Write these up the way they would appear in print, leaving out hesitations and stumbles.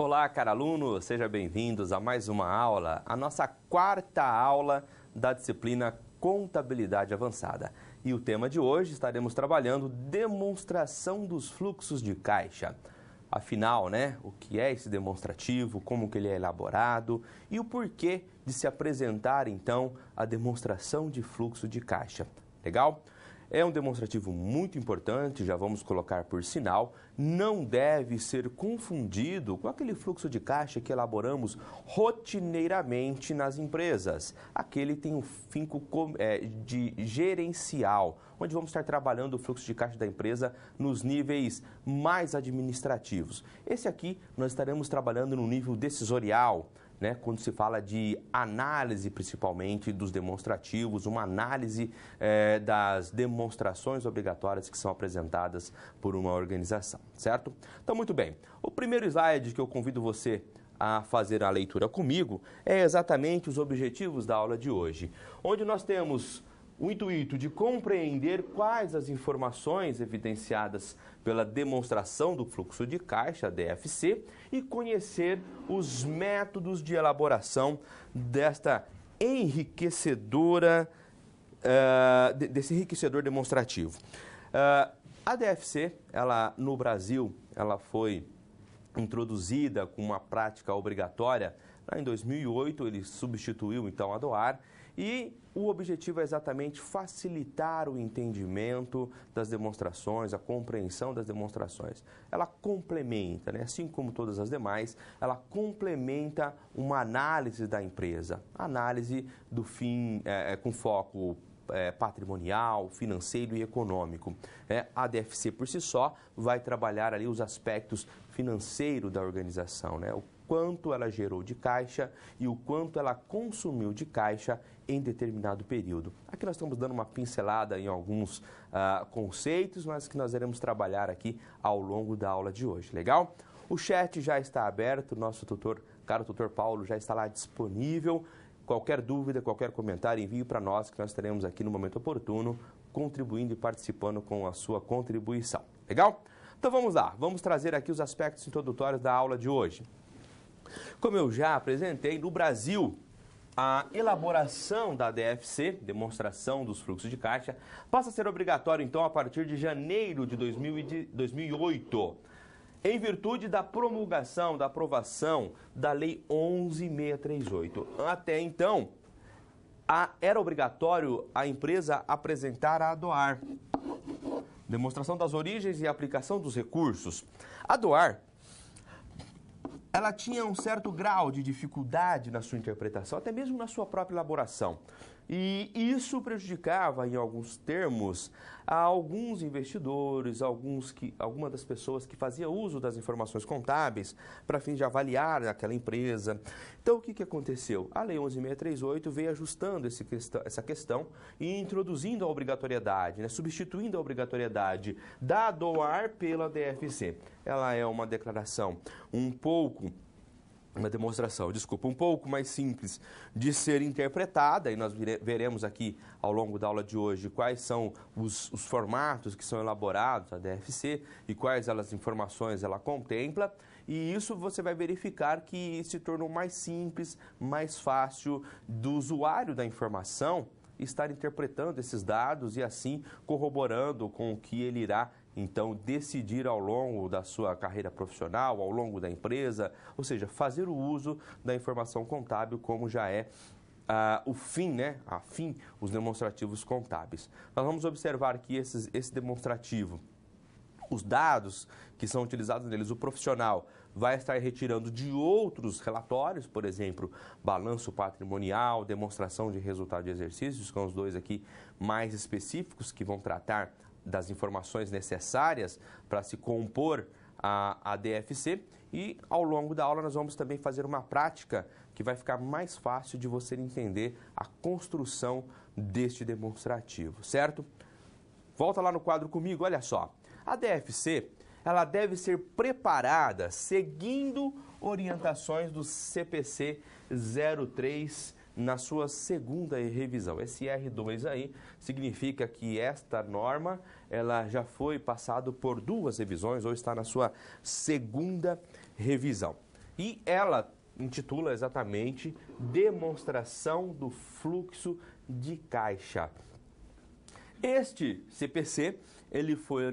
Olá, caro aluno, sejam bem-vindos a mais uma aula, a nossa quarta aula da disciplina Contabilidade Avançada. E o tema de hoje estaremos trabalhando demonstração dos fluxos de caixa. Afinal, o que é esse demonstrativo, como que ele é elaborado e o porquê de se apresentar, então, a demonstração de fluxo de caixa. Legal? É um demonstrativo muito importante, já vamos colocar por sinal, não deve ser confundido com aquele fluxo de caixa que elaboramos rotineiramente nas empresas. Aquele tem um finco de gerencial, onde vamos estar trabalhando o fluxo de caixa da empresa nos níveis mais administrativos. Esse aqui nós estaremos trabalhando no nível decisorial, quando se fala de análise, principalmente, dos demonstrativos, uma análise das demonstrações obrigatórias que são apresentadas por uma organização, certo? Então, muito bem. O primeiro slide que eu convido você a fazer a leitura comigo é exatamente os objetivos da aula de hoje, onde nós temos o intuito de compreender quais as informações evidenciadas pela demonstração do fluxo de caixa, DFC, e conhecer os métodos de elaboração desta desse enriquecedor demonstrativo. A DFC, no Brasil, ela foi introduzida com uma prática obrigatória. Em 2008, ele substituiu, então, a DOAR, e o objetivo é exatamente facilitar o entendimento das demonstrações, a compreensão das demonstrações. Ela complementa, assim como todas as demais, ela complementa uma análise da empresa, análise do fim com foco patrimonial, financeiro e econômico. A DFC, por si só, vai trabalhar ali os aspectos financeiros da organização, o quanto ela gerou de caixa e o quanto ela consumiu de caixa em determinado período. Aqui nós estamos dando uma pincelada em alguns conceitos, mas que nós iremos trabalhar aqui ao longo da aula de hoje, legal? O chat já está aberto, nosso caro tutor Paulo já está lá disponível. Qualquer dúvida, qualquer comentário, envie para nós, que nós estaremos aqui no momento oportuno, contribuindo e participando com a sua contribuição, legal? Então vamos lá, vamos trazer aqui os aspectos introdutórios da aula de hoje. Como eu já apresentei, no Brasil, a elaboração da DFC, demonstração dos fluxos de caixa, passa a ser obrigatório, então, a partir de janeiro de 2008, em virtude da promulgação, da aprovação da Lei 11.638. Até então, era obrigatório a empresa apresentar a DOAR, demonstração das origens e aplicação dos recursos. A DOAR, ela tinha um certo grau de dificuldade na sua interpretação, até mesmo na sua própria elaboração. E isso prejudicava, em alguns termos, a alguns investidores, algumas das pessoas que faziam uso das informações contábeis para fim de avaliar aquela empresa. Então, o que aconteceu? A Lei 11.638 veio ajustando essa questão e introduzindo a obrigatoriedade, substituindo a obrigatoriedade da DOAR pela DFC. Ela é uma declaração um pouco mais simples de ser interpretada, e nós veremos aqui ao longo da aula de hoje quais são os formatos que são elaborados, a DFC, e quais as informações ela contempla, e isso você vai verificar que se tornou mais simples, mais fácil do usuário da informação estar interpretando esses dados e assim corroborando com o que ele irá então decidir ao longo da sua carreira profissional, ao longo da empresa, ou seja, fazer o uso da informação contábil como já é o fim, os demonstrativos contábeis. Nós vamos observar que esse demonstrativo, os dados que são utilizados neles, o profissional vai estar retirando de outros relatórios, por exemplo, balanço patrimonial, demonstração de resultado de exercícios, que são os dois aqui mais específicos que vão tratar das informações necessárias para se compor a DFC, e ao longo da aula nós vamos também fazer uma prática que vai ficar mais fácil de você entender a construção deste demonstrativo, certo? Volta lá no quadro comigo, olha só. A DFC, ela deve ser preparada seguindo orientações do CPC 03 na sua segunda revisão. Esse R2 aí significa que esta norma ela já foi passada por 2 revisões ou está na sua segunda revisão. E ela intitula exatamente Demonstração do Fluxo de Caixa. Este CPC, ele foi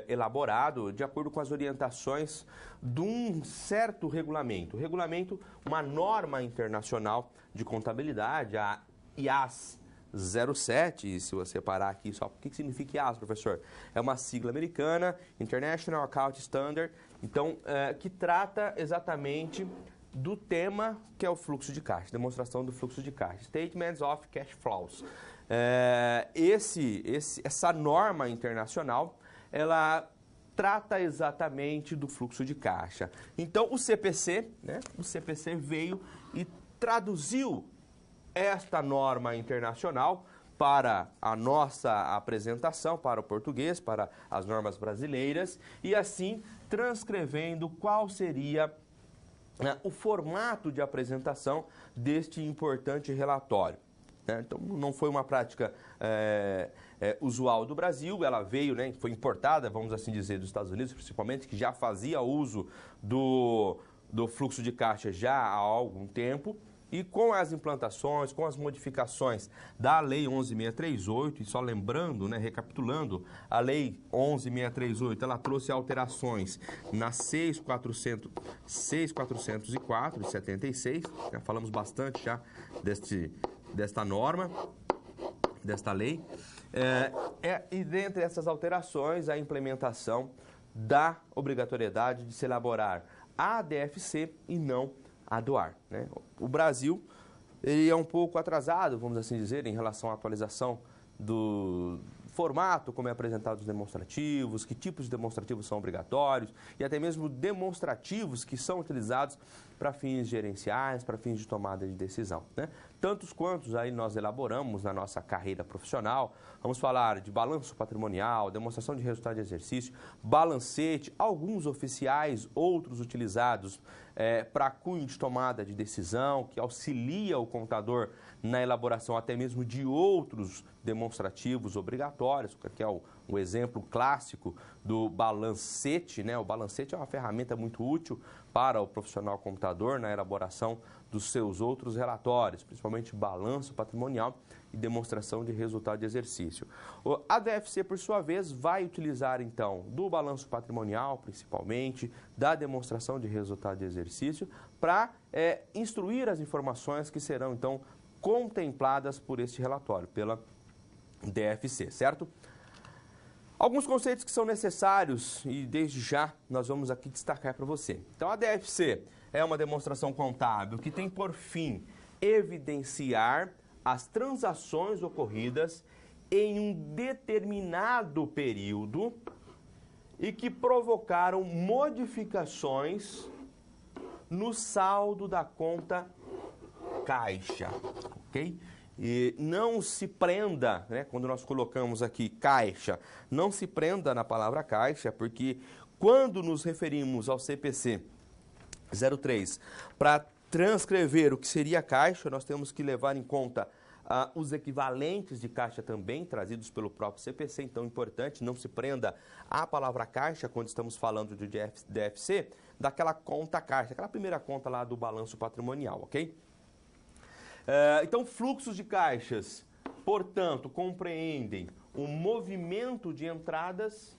elaborado de acordo com as orientações de um certo regulamento. Regulamento, uma norma internacional de contabilidade, a IAS 07, e se você parar aqui só, o que significa IAS, professor? É uma sigla americana, International Account Standard, então, que trata exatamente do tema que é o fluxo de caixa, demonstração do fluxo de caixa, Statements of Cash Flows. Essa norma internacional, ela trata exatamente do fluxo de caixa. Então, o CPC, né, o CPC veio e traduziu esta norma internacional para a nossa apresentação, para o português, para as normas brasileiras, e assim transcrevendo qual seria o formato de apresentação deste importante relatório. Então, não foi uma prática usual do Brasil, ela veio, né, foi importada, vamos assim dizer, dos Estados Unidos, principalmente, que já fazia uso do fluxo de caixa já há algum tempo, e com as implantações, com as modificações da Lei 11.638, e só lembrando, né, recapitulando, a Lei 11.638, ela trouxe alterações na 6.404 de 76, já falamos bastante já desta norma, desta lei, e dentre essas alterações, a implementação da obrigatoriedade de se elaborar a DFC e não a DOAR, né? O Brasil, ele é um pouco atrasado, vamos assim dizer, em relação à atualização do formato, como é apresentado os demonstrativos, que tipos de demonstrativos são obrigatórios e até mesmo demonstrativos que são utilizados para fins gerenciais, para fins de tomada de decisão, né? Tantos quantos aí nós elaboramos na nossa carreira profissional. Vamos falar de balanço patrimonial, demonstração de resultado de exercício, balancete, alguns oficiais, outros utilizados para cunho de tomada de decisão, que auxilia o contador na elaboração até mesmo de outros demonstrativos obrigatórios, que é o exemplo clássico do balancete, né? O balancete é uma ferramenta muito útil para o profissional contador na elaboração dos seus outros relatórios, principalmente balanço patrimonial e demonstração de resultado de exercício. A DFC, por sua vez, vai utilizar, então, do balanço patrimonial, principalmente, da demonstração de resultado de exercício, para instruir as informações que serão, então, contempladas por este relatório, pela DFC, certo? Alguns conceitos que são necessários e desde já nós vamos aqui destacar para você. Então, a DFC é uma demonstração contábil que tem por fim evidenciar as transações ocorridas em um determinado período e que provocaram modificações no saldo da conta caixa, ok? E não se prenda, né, quando nós colocamos aqui caixa, não se prenda na palavra caixa, porque quando nos referimos ao CPC 03 para transcrever o que seria caixa, nós temos que levar em conta os equivalentes de caixa também, trazidos pelo próprio CPC, então é importante, não se prenda à palavra caixa quando estamos falando de DFC, daquela conta caixa, aquela primeira conta lá do balanço patrimonial, ok? Então, fluxos de caixas, portanto, compreendem o movimento de entradas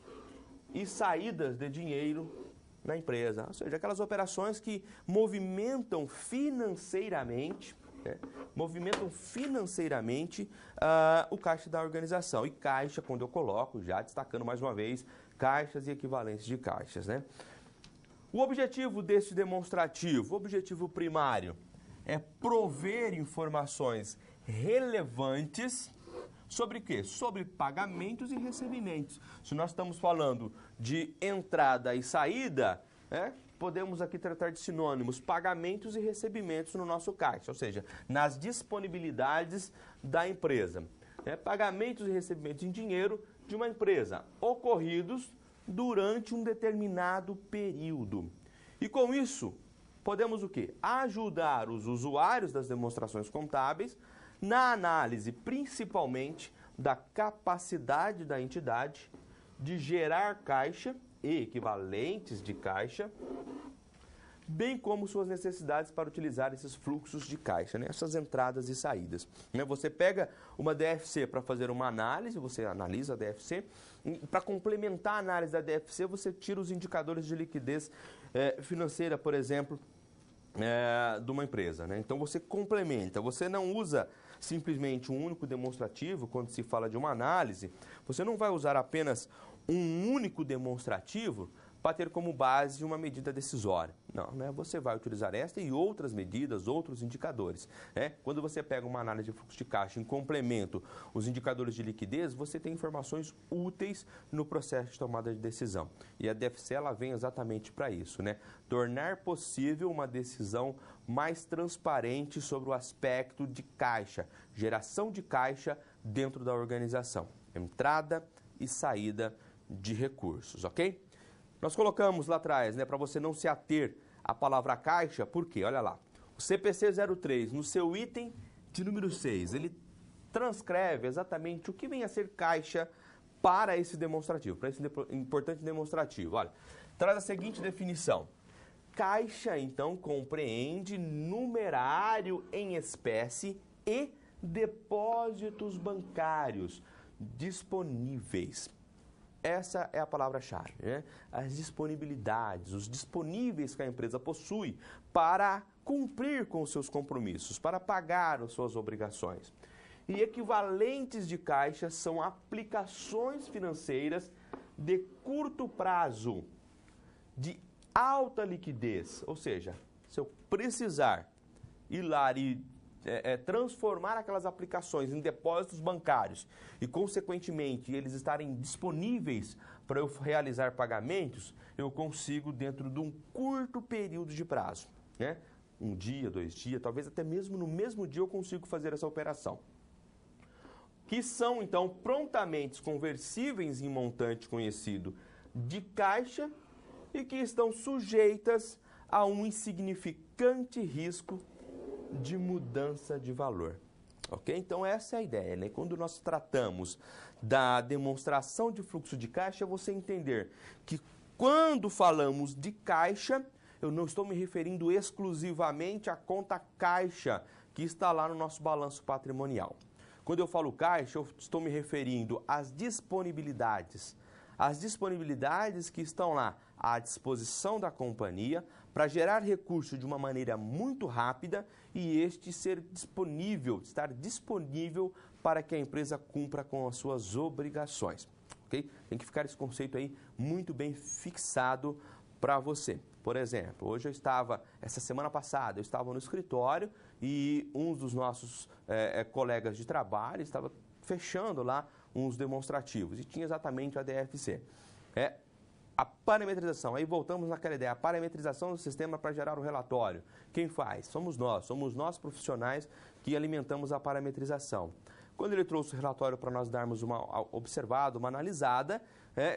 e saídas de dinheiro na empresa, ou seja, aquelas operações que movimentam financeiramente, o caixa da organização. E caixa, quando eu coloco, já destacando mais uma vez, caixas e equivalentes de caixas, né? O objetivo desse demonstrativo, o objetivo primário, é prover informações relevantes sobre o quê? Sobre pagamentos e recebimentos. Se nós estamos falando de entrada e saída, podemos aqui tratar de sinônimos, pagamentos e recebimentos no nosso caixa, ou seja, nas disponibilidades da empresa. Pagamentos e recebimentos em dinheiro de uma empresa ocorridos durante um determinado período. E com isso, podemos o quê? Ajudar os usuários das demonstrações contábeis na análise, principalmente, da capacidade da entidade de gerar caixa e equivalentes de caixa bem como suas necessidades para utilizar esses fluxos de caixa, né? Essas entradas e saídas. Né? Você pega uma DFC para fazer uma análise, você analisa a DFC, para complementar a análise da DFC, você tira os indicadores de liquidez financeira, por exemplo, de uma empresa. Né? Então você complementa, você não usa simplesmente um único demonstrativo quando se fala de uma análise, você não vai usar apenas um único demonstrativo para ter como base uma medida decisória. Não, né? Você vai utilizar esta e outras medidas, outros indicadores. Né? Quando você pega uma análise de fluxo de caixa em complemento os indicadores de liquidez, você tem informações úteis no processo de tomada de decisão. E a DFC ela vem exatamente para isso, né? Tornar possível uma decisão mais transparente sobre o aspecto de caixa, geração de caixa dentro da organização, entrada e saída de recursos, ok? Nós colocamos lá atrás, né, para você não se ater à palavra caixa, por quê? Olha lá, o CPC 03, no seu item de número 6, ele transcreve exatamente o que vem a ser caixa para esse demonstrativo, para esse importante demonstrativo. Olha, traz a seguinte definição. Caixa, então, compreende numerário em espécie e depósitos bancários disponíveis. Essa é a palavra-chave, né? As disponibilidades, os disponíveis que a empresa possui para cumprir com os seus compromissos, para pagar as suas obrigações. E equivalentes de caixa são aplicações financeiras de curto prazo, de alta liquidez. Ou seja, se eu precisar ir lá e transformar aquelas aplicações em depósitos bancários e, consequentemente, eles estarem disponíveis para eu realizar pagamentos, eu consigo dentro de um curto período de prazo, né? 1 dia, 2 dias, talvez até mesmo no mesmo dia eu consigo fazer essa operação. Que são, então, prontamente conversíveis em montante conhecido de caixa e que estão sujeitas a um insignificante risco de mudança de valor. Ok? Então essa é a ideia, né? Quando nós tratamos da demonstração de fluxo de caixa, é você entender que quando falamos de caixa, eu não estou me referindo exclusivamente à conta caixa que está lá no nosso balanço patrimonial. Quando eu falo caixa, eu estou me referindo às disponibilidades. As disponibilidades que estão lá à disposição da companhia para gerar recurso de uma maneira muito rápida e este ser disponível, estar disponível para que a empresa cumpra com as suas obrigações. Ok? Tem que ficar esse conceito aí muito bem fixado para você. Por exemplo, essa semana passada, eu estava no escritório e um dos nossos colegas de trabalho estava fechando lá uns demonstrativos e tinha exatamente a DFC. A parametrização, aí voltamos naquela ideia, a parametrização do sistema para gerar o relatório. Quem faz? Somos nós profissionais que alimentamos a parametrização. Quando ele trouxe o relatório para nós darmos uma observada, uma analisada,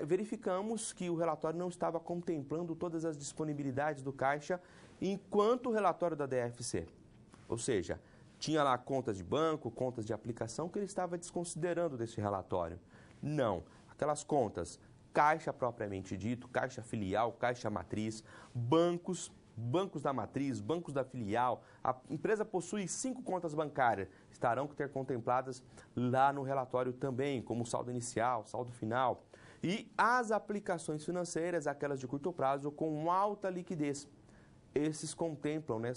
verificamos que o relatório não estava contemplando todas as disponibilidades do caixa enquanto o relatório da DFC. Ou seja, tinha lá contas de banco, contas de aplicação que ele estava desconsiderando desse relatório. Não, aquelas contas, caixa propriamente dito, caixa filial, caixa matriz, bancos da matriz, bancos da filial. A empresa possui 5 contas bancárias, estarão que ter contempladas lá no relatório também, como saldo inicial, saldo final. E as aplicações financeiras, aquelas de curto prazo, com alta liquidez. Esses contemplam, né,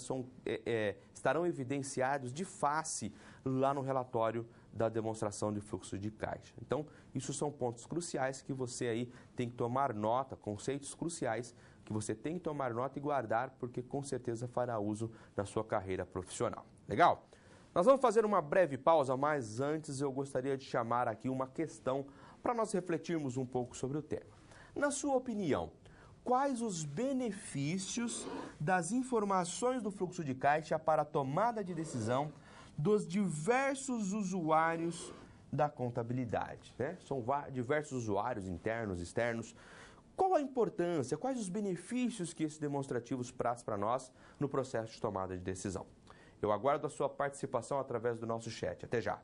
estarão evidenciados de face lá no relatório da demonstração de fluxo de caixa. Então, isso são pontos cruciais que você aí tem que tomar nota, conceitos cruciais que você tem que tomar nota e guardar, porque com certeza fará uso na sua carreira profissional. Legal? Nós vamos fazer uma breve pausa, mas antes eu gostaria de chamar aqui uma questão para nós refletirmos um pouco sobre o tema. Na sua opinião, quais os benefícios das informações do fluxo de caixa para a tomada de decisão dos diversos usuários da contabilidade, né? São diversos usuários internos, externos. Qual a importância, quais os benefícios que esses demonstrativos trazem para nós no processo de tomada de decisão? Eu aguardo a sua participação através do nosso chat. Até já!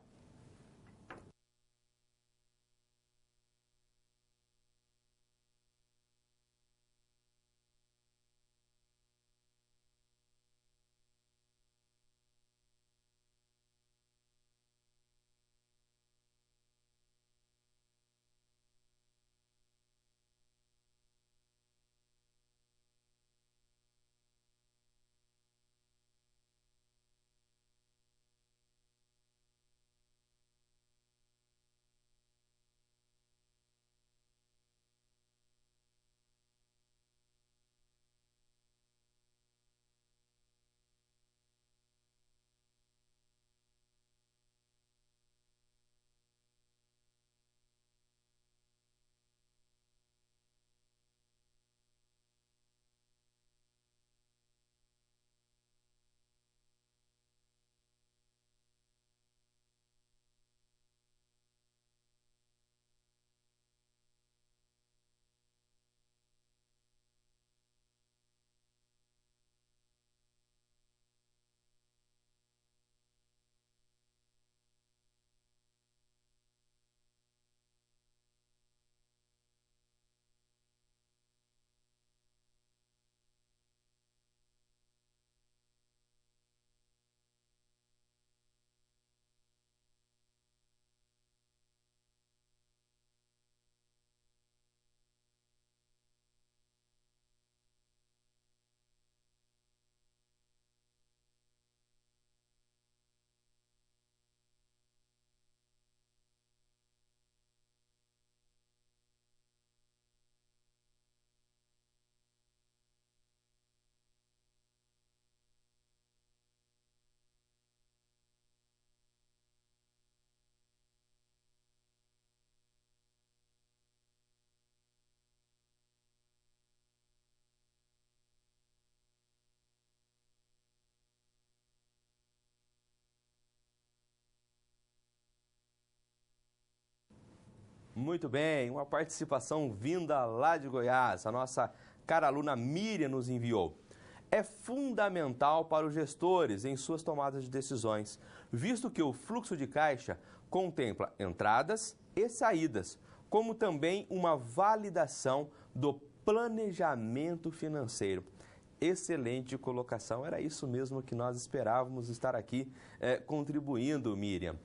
Muito bem, uma participação vinda lá de Goiás. A nossa cara aluna Miriam nos enviou. É fundamental para os gestores em suas tomadas de decisões, visto que o fluxo de caixa contempla entradas e saídas, como também uma validação do planejamento financeiro. Excelente colocação, era isso mesmo que nós esperávamos estar aqui contribuindo, Miriam.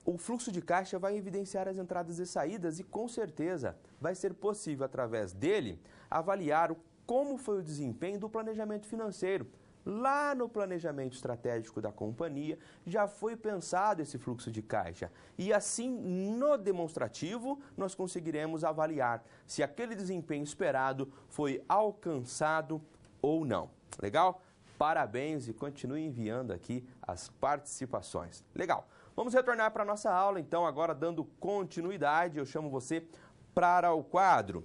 O fluxo de caixa vai evidenciar as entradas e saídas e, com certeza, vai ser possível, através dele, avaliar como foi o desempenho do planejamento financeiro. Lá no planejamento estratégico da companhia, já foi pensado esse fluxo de caixa. E assim, no demonstrativo, nós conseguiremos avaliar se aquele desempenho esperado foi alcançado ou não. Legal? Parabéns e continue enviando aqui as participações. Legal. Vamos retornar para a nossa aula, então, agora dando continuidade. Eu chamo você para o quadro.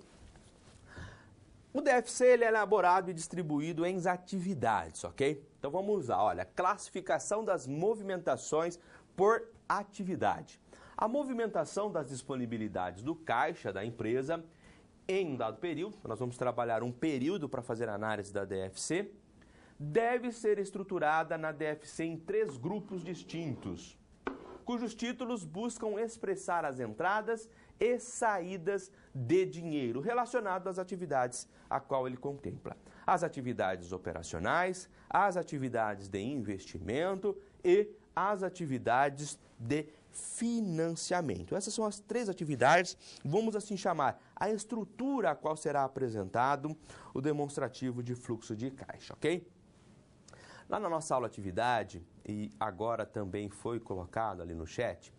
O DFC ele é elaborado e distribuído em atividades, ok? Então vamos lá, olha, classificação das movimentações por atividade. A movimentação das disponibilidades do caixa da empresa em um dado período, nós vamos trabalhar um período para fazer a análise da DFC, deve ser estruturada na DFC em 3 grupos distintos, cujos títulos buscam expressar as entradas e saídas de dinheiro relacionado às atividades a qual ele contempla. As atividades operacionais, as atividades de investimento e as atividades de financiamento. Essas são as 3 atividades, vamos assim chamar a estrutura a qual será apresentado o demonstrativo de fluxo de caixa, ok? Lá na nossa aula atividade, e agora também foi colocado ali no chat,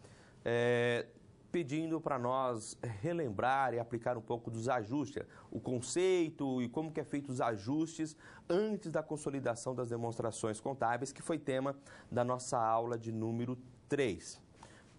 pedindo para nós relembrar e aplicar um pouco dos ajustes, o conceito e como que é feito os ajustes antes da consolidação das demonstrações contábeis, que foi tema da nossa aula de número 3.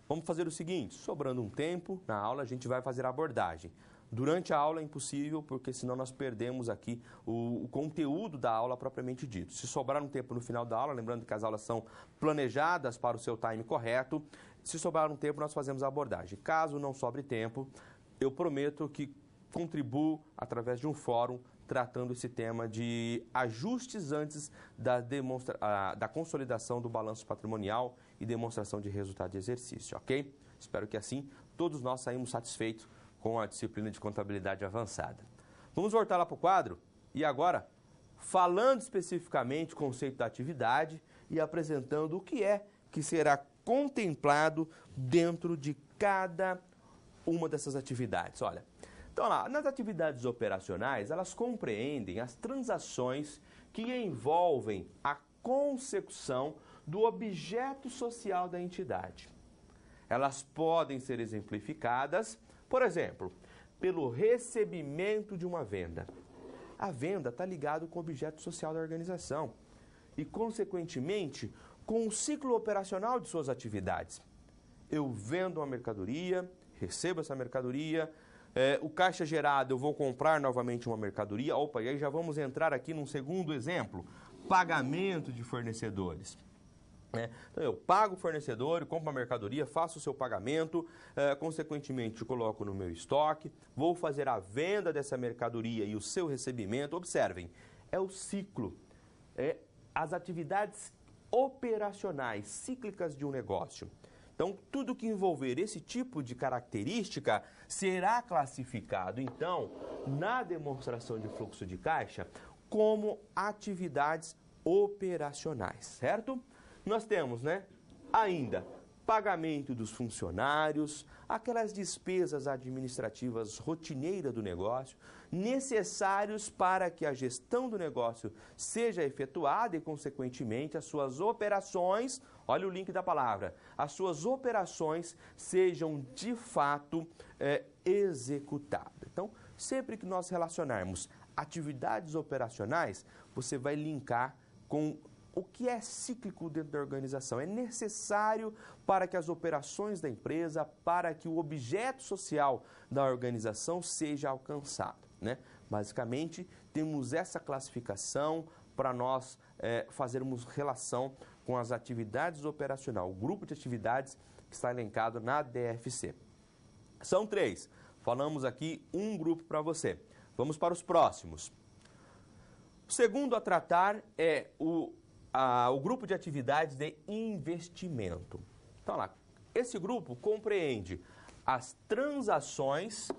Vamos fazer o seguinte, sobrando um tempo na aula, a gente vai fazer a abordagem. Durante a aula é impossível, porque senão nós perdemos aqui o conteúdo da aula propriamente dito. Se sobrar um tempo no final da aula, lembrando que as aulas são planejadas para o seu time correto, se sobrar um tempo nós fazemos a abordagem. Caso não sobre tempo, eu prometo que contribuo através de um fórum tratando esse tema de ajustes antes da consolidação do balanço patrimonial e demonstração de resultado de exercício, ok? Espero que assim todos nós saímos satisfeitos com a disciplina de contabilidade avançada. Vamos voltar lá para o quadro e agora, falando especificamente o conceito da atividade e apresentando o que é que será contemplado dentro de cada uma dessas atividades. Olha, então lá, nas atividades operacionais, elas compreendem as transações que envolvem a consecução do objeto social da entidade. Elas podem ser exemplificadas, por exemplo, pelo recebimento de uma venda. A venda está ligada com o objeto social da organização e, consequentemente, com o ciclo operacional de suas atividades. Eu vendo uma mercadoria, recebo essa mercadoria, o caixa gerado eu vou comprar novamente uma mercadoria. Opa, e aí já vamos entrar aqui num segundo exemplo, pagamento de fornecedores. Então eu pago o fornecedor, compro uma mercadoria, faço o seu pagamento, consequentemente coloco no meu estoque, vou fazer a venda dessa mercadoria e o seu recebimento. Observem, é o ciclo, as atividades operacionais, cíclicas de um negócio. Então, tudo que envolver esse tipo de característica será classificado, então, na demonstração de fluxo de caixa como atividades operacionais, certo? Nós temos, ainda pagamento dos funcionários, aquelas despesas administrativas rotineiras do negócio, necessários para que a gestão do negócio seja efetuada e, consequentemente, as suas operações, olha o link da palavra, as suas operações sejam de fato executadas. Então, sempre que nós relacionarmos atividades operacionais, você vai linkar com o que é cíclico dentro da organização. É necessário para que as operações da empresa, para que o objeto social da organização seja alcançado, Basicamente, temos essa classificação para nós fazermos relação com as atividades operacionais, o grupo de atividades que está elencado na DFC. São 3. Falamos aqui um grupo para você. Vamos para os próximos. O segundo a tratar é o grupo de atividades de investimento. Então lá, esse grupo compreende as transações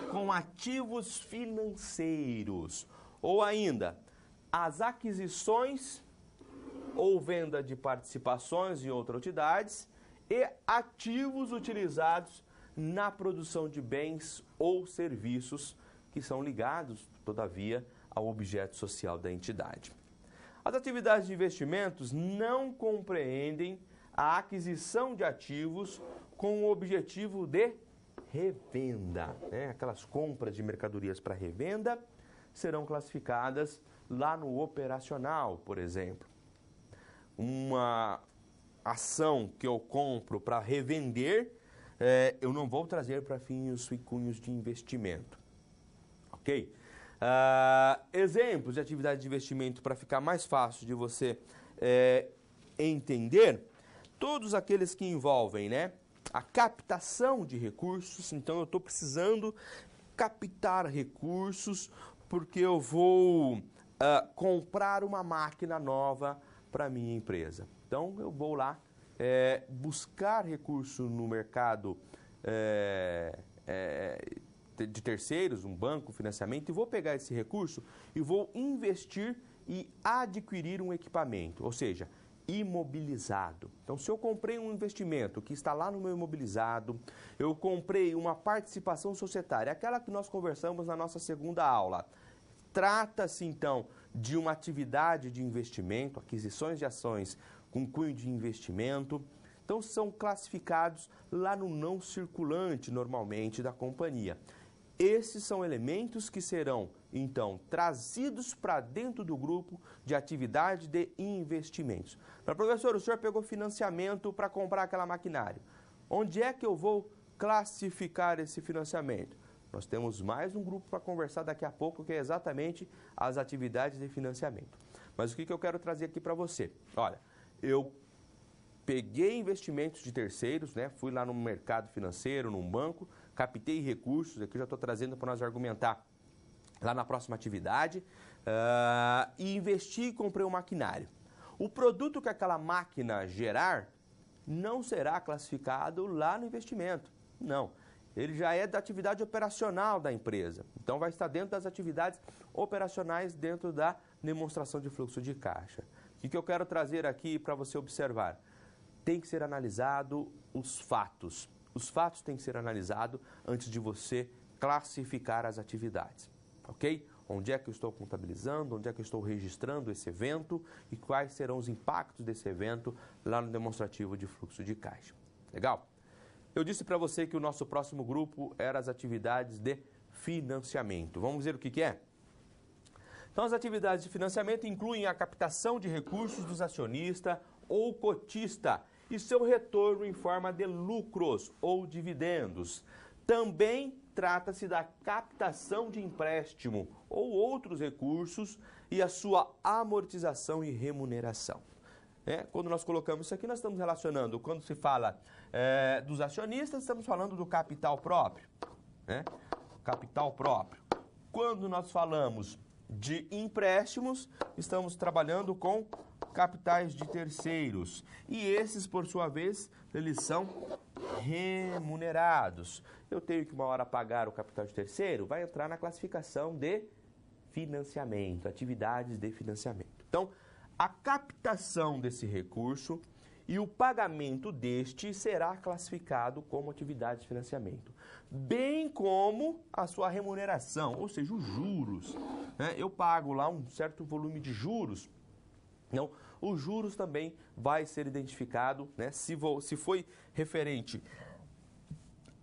com ativos financeiros, ou ainda as aquisições ou venda de participações em outras entidades e ativos utilizados na produção de bens ou serviços que são ligados, todavia, ao objeto social da entidade. As atividades de investimentos não compreendem a aquisição de ativos com o objetivo de revenda. Aquelas compras de mercadorias para revenda serão classificadas lá no operacional, por exemplo. Uma ação que eu compro para revender, eu não vou trazer para fins e cunhos de investimento. Ok? Exemplos de atividade de investimento para ficar mais fácil de você entender, todos aqueles que envolvem, a captação de recursos. Então eu estou precisando captar recursos porque eu vou comprar uma máquina nova para a minha empresa. Então eu vou lá buscar recurso no mercado de terceiros, um banco, financiamento, e vou pegar esse recurso e vou investir e adquirir um equipamento, ou seja, imobilizado. Então, se eu comprei um investimento que está lá no meu imobilizado, eu comprei uma participação societária, aquela que nós conversamos na nossa segunda aula. Trata-se, então, de uma atividade de investimento, aquisições de ações com cunho de investimento. Então, são classificados lá no não circulante, normalmente, da companhia. Esses são elementos que serão, então, trazidos para dentro do grupo de atividade de investimentos. Mas, professor, o senhor pegou financiamento para comprar aquela maquinário. Onde é que eu vou classificar esse financiamento? Nós temos mais um grupo para conversar daqui a pouco, que é exatamente as atividades de financiamento. Mas o que eu quero trazer aqui para você? Olha, eu peguei investimentos de terceiros, fui lá no mercado financeiro, num banco, captei recursos, aqui eu já estou trazendo para nós argumentar lá na próxima atividade, e investi e comprei um maquinário. O produto que aquela máquina gerar não será classificado lá no investimento, não. Ele já é da atividade operacional da empresa, então vai estar dentro das atividades operacionais dentro da demonstração de fluxo de caixa. O que eu quero trazer aqui para você observar? Tem que ser analisado os fatos. Os fatos têm que ser analisados antes de você classificar as atividades, ok? Onde é que eu estou contabilizando, onde é que eu estou registrando esse evento e quais serão os impactos desse evento lá no demonstrativo de fluxo de caixa. Legal? Eu disse para você que o nosso próximo grupo era as atividades de financiamento. Vamos ver o que é? Então, as atividades de financiamento incluem a captação de recursos dos acionistas ou cotista e seu retorno em forma de lucros ou dividendos. Também trata-se da captação de empréstimo ou outros recursos e a sua amortização e remuneração. Quando nós colocamos isso aqui, nós estamos relacionando, quando se fala dos acionistas, estamos falando do capital próprio. Capital próprio. Quando nós falamos de empréstimos, estamos trabalhando com capitais de terceiros. E esses, por sua vez, eles são remunerados. Eu tenho que uma hora pagar o capital de terceiro, vai entrar na classificação de financiamento, atividades de financiamento. Então, a captação desse recurso e o pagamento deste será classificado como atividade de financiamento, bem como a sua remuneração, ou seja, os juros. Eu pago lá um certo volume de juros. Então, os juros também vai ser identificado, se foi referente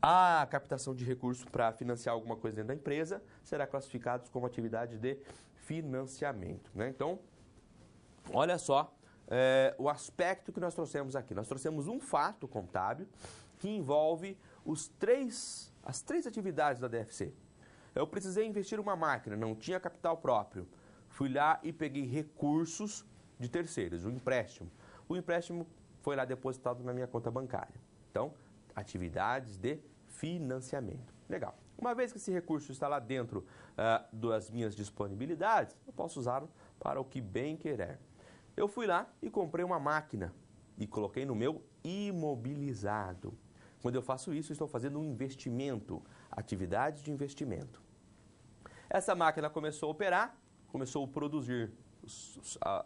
à captação de recursos para financiar alguma coisa dentro da empresa, será classificado como atividade de financiamento. Então, olha só o aspecto que nós trouxemos aqui. Nós trouxemos um fato contábil que envolve as três atividades da DFC. Eu precisei investir uma máquina, não tinha capital próprio. Fui lá e peguei recursos de terceiros, um empréstimo. O empréstimo foi lá depositado na minha conta bancária. Então, atividades de financiamento. Legal. Uma vez que esse recurso está lá dentro das minhas disponibilidades, eu posso usá-lo para o que bem querer. Eu fui lá e comprei uma máquina e coloquei no meu imobilizado. Quando eu faço isso, eu estou fazendo um investimento, atividade de investimento. Essa máquina começou a operar, começou a produzir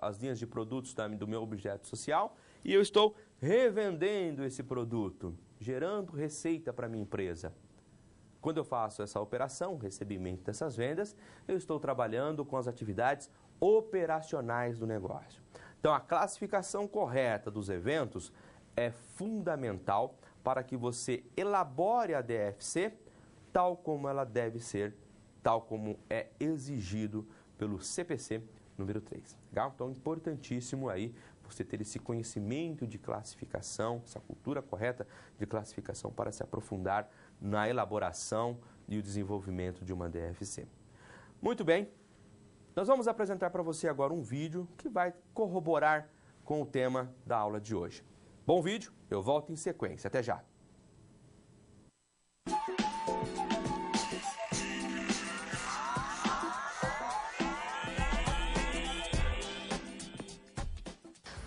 as linhas de produtos do meu objeto social e eu estou revendendo esse produto, gerando receita para a minha empresa. Quando eu faço essa operação, recebimento dessas vendas, eu estou trabalhando com as atividades operacionais do negócio. Então, a classificação correta dos eventos é fundamental para que você elabore a DFC tal como ela deve ser, tal como é exigido pelo CPC número 3. Legal? Então, importantíssimo aí você ter esse conhecimento de classificação, essa cultura correta de classificação para se aprofundar na elaboração e o desenvolvimento de uma DFC. Muito bem, nós vamos apresentar para você agora um vídeo que vai corroborar com o tema da aula de hoje. Bom vídeo, eu volto em sequência. Até já!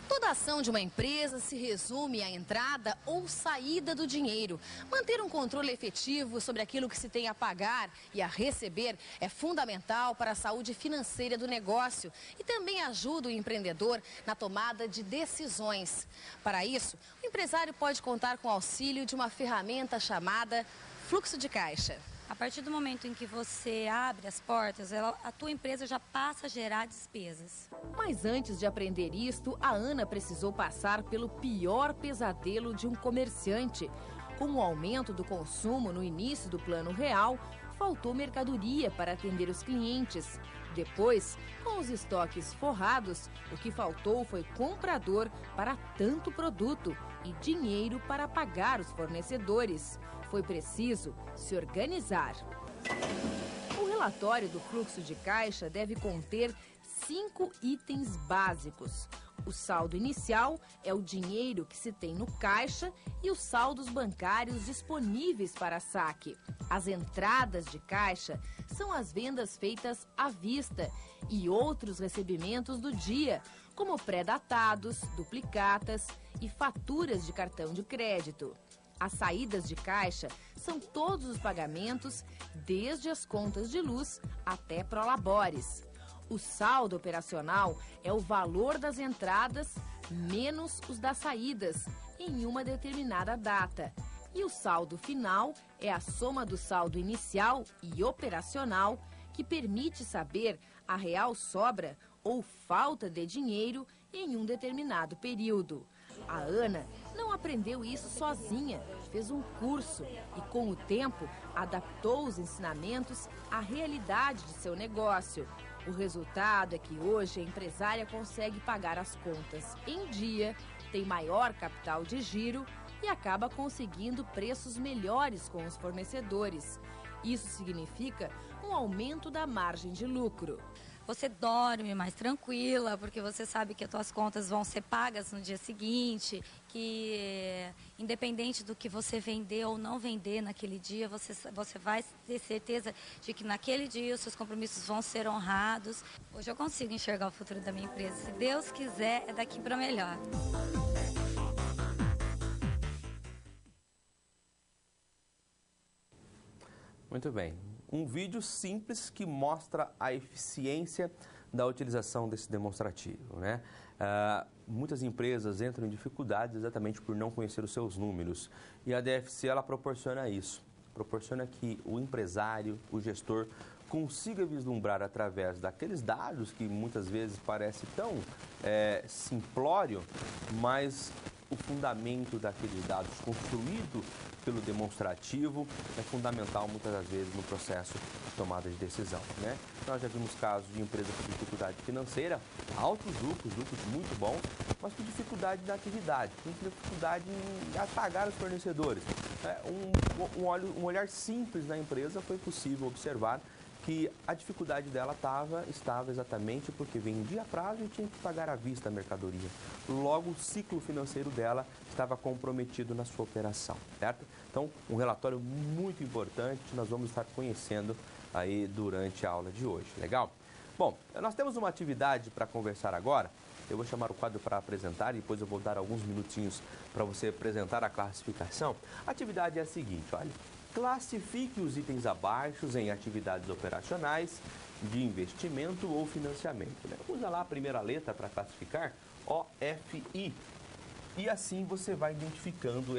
Toda ação de uma empresa se resume à entrada ou saída do dinheiro. Manter um controle efetivo sobre aquilo que se tem a pagar e a receber é fundamental para a saúde financeira do negócio e também ajuda o empreendedor na tomada de decisões. Para isso, o empresário pode contar com o auxílio de uma ferramenta chamada fluxo de caixa. A partir do momento em que você abre as portas, a tua empresa já passa a gerar despesas. Mas antes de aprender isto, a Ana precisou passar pelo pior pesadelo de um comerciante. Com o aumento do consumo no início do Plano Real, faltou mercadoria para atender os clientes. Depois, com os estoques forrados, o que faltou foi comprador para tanto produto e dinheiro para pagar os fornecedores. Foi preciso se organizar. O relatório do fluxo de caixa deve conter 5 itens básicos. O saldo inicial é o dinheiro que se tem no caixa e os saldos bancários disponíveis para saque. As entradas de caixa são as vendas feitas à vista e outros recebimentos do dia, como pré-datados, duplicatas e faturas de cartão de crédito. As saídas de caixa são todos os pagamentos, desde as contas de luz até prolabores. O saldo operacional é o valor das entradas menos os das saídas em uma determinada data. E o saldo final é a soma do saldo inicial e operacional, que permite saber a real sobra ou falta de dinheiro em um determinado período. A Ana não aprendeu isso sozinha, fez um curso e, com o tempo, adaptou os ensinamentos à realidade de seu negócio. O resultado é que hoje a empresária consegue pagar as contas em dia, tem maior capital de giro e acaba conseguindo preços melhores com os fornecedores. Isso significa um aumento da margem de lucro. Você dorme mais tranquila, porque você sabe que as suas contas vão ser pagas no dia seguinte, que independente do que você vender ou não vender naquele dia, você vai ter certeza de que naquele dia os seus compromissos vão ser honrados. Hoje eu consigo enxergar o futuro da minha empresa. Se Deus quiser, é daqui para melhor. Muito bem. Um vídeo simples que mostra a eficiência da utilização desse demonstrativo, né? Muitas empresas entram em dificuldades exatamente por não conhecer os seus números. E a DFC, ela proporciona isso. Proporciona que o empresário, o gestor, consiga vislumbrar através daqueles dados que muitas vezes parece tão simplório, mas o fundamento daqueles dados construído pelo demonstrativo é fundamental muitas das vezes no processo de tomada de decisão, né? Nós já vimos casos de empresa com dificuldade financeira, altos lucros muito bons, mas com dificuldade da atividade, com dificuldade em pagar os fornecedores. Um olhar simples na empresa foi possível observar que a dificuldade dela estava exatamente porque vendia a prazo e tinha que pagar à vista a mercadoria. Logo, o ciclo financeiro dela estava comprometido na sua operação, certo? Então, um relatório muito importante que nós vamos estar conhecendo aí durante a aula de hoje, legal? Bom, nós temos uma atividade para conversar agora. Eu vou chamar o quadro para apresentar e depois eu vou dar alguns minutinhos para você apresentar a classificação. A atividade é a seguinte, olha. Classifique os itens abaixo em atividades operacionais, de investimento ou financiamento, né? Usa lá a primeira letra para classificar, OFI. E assim você vai identificando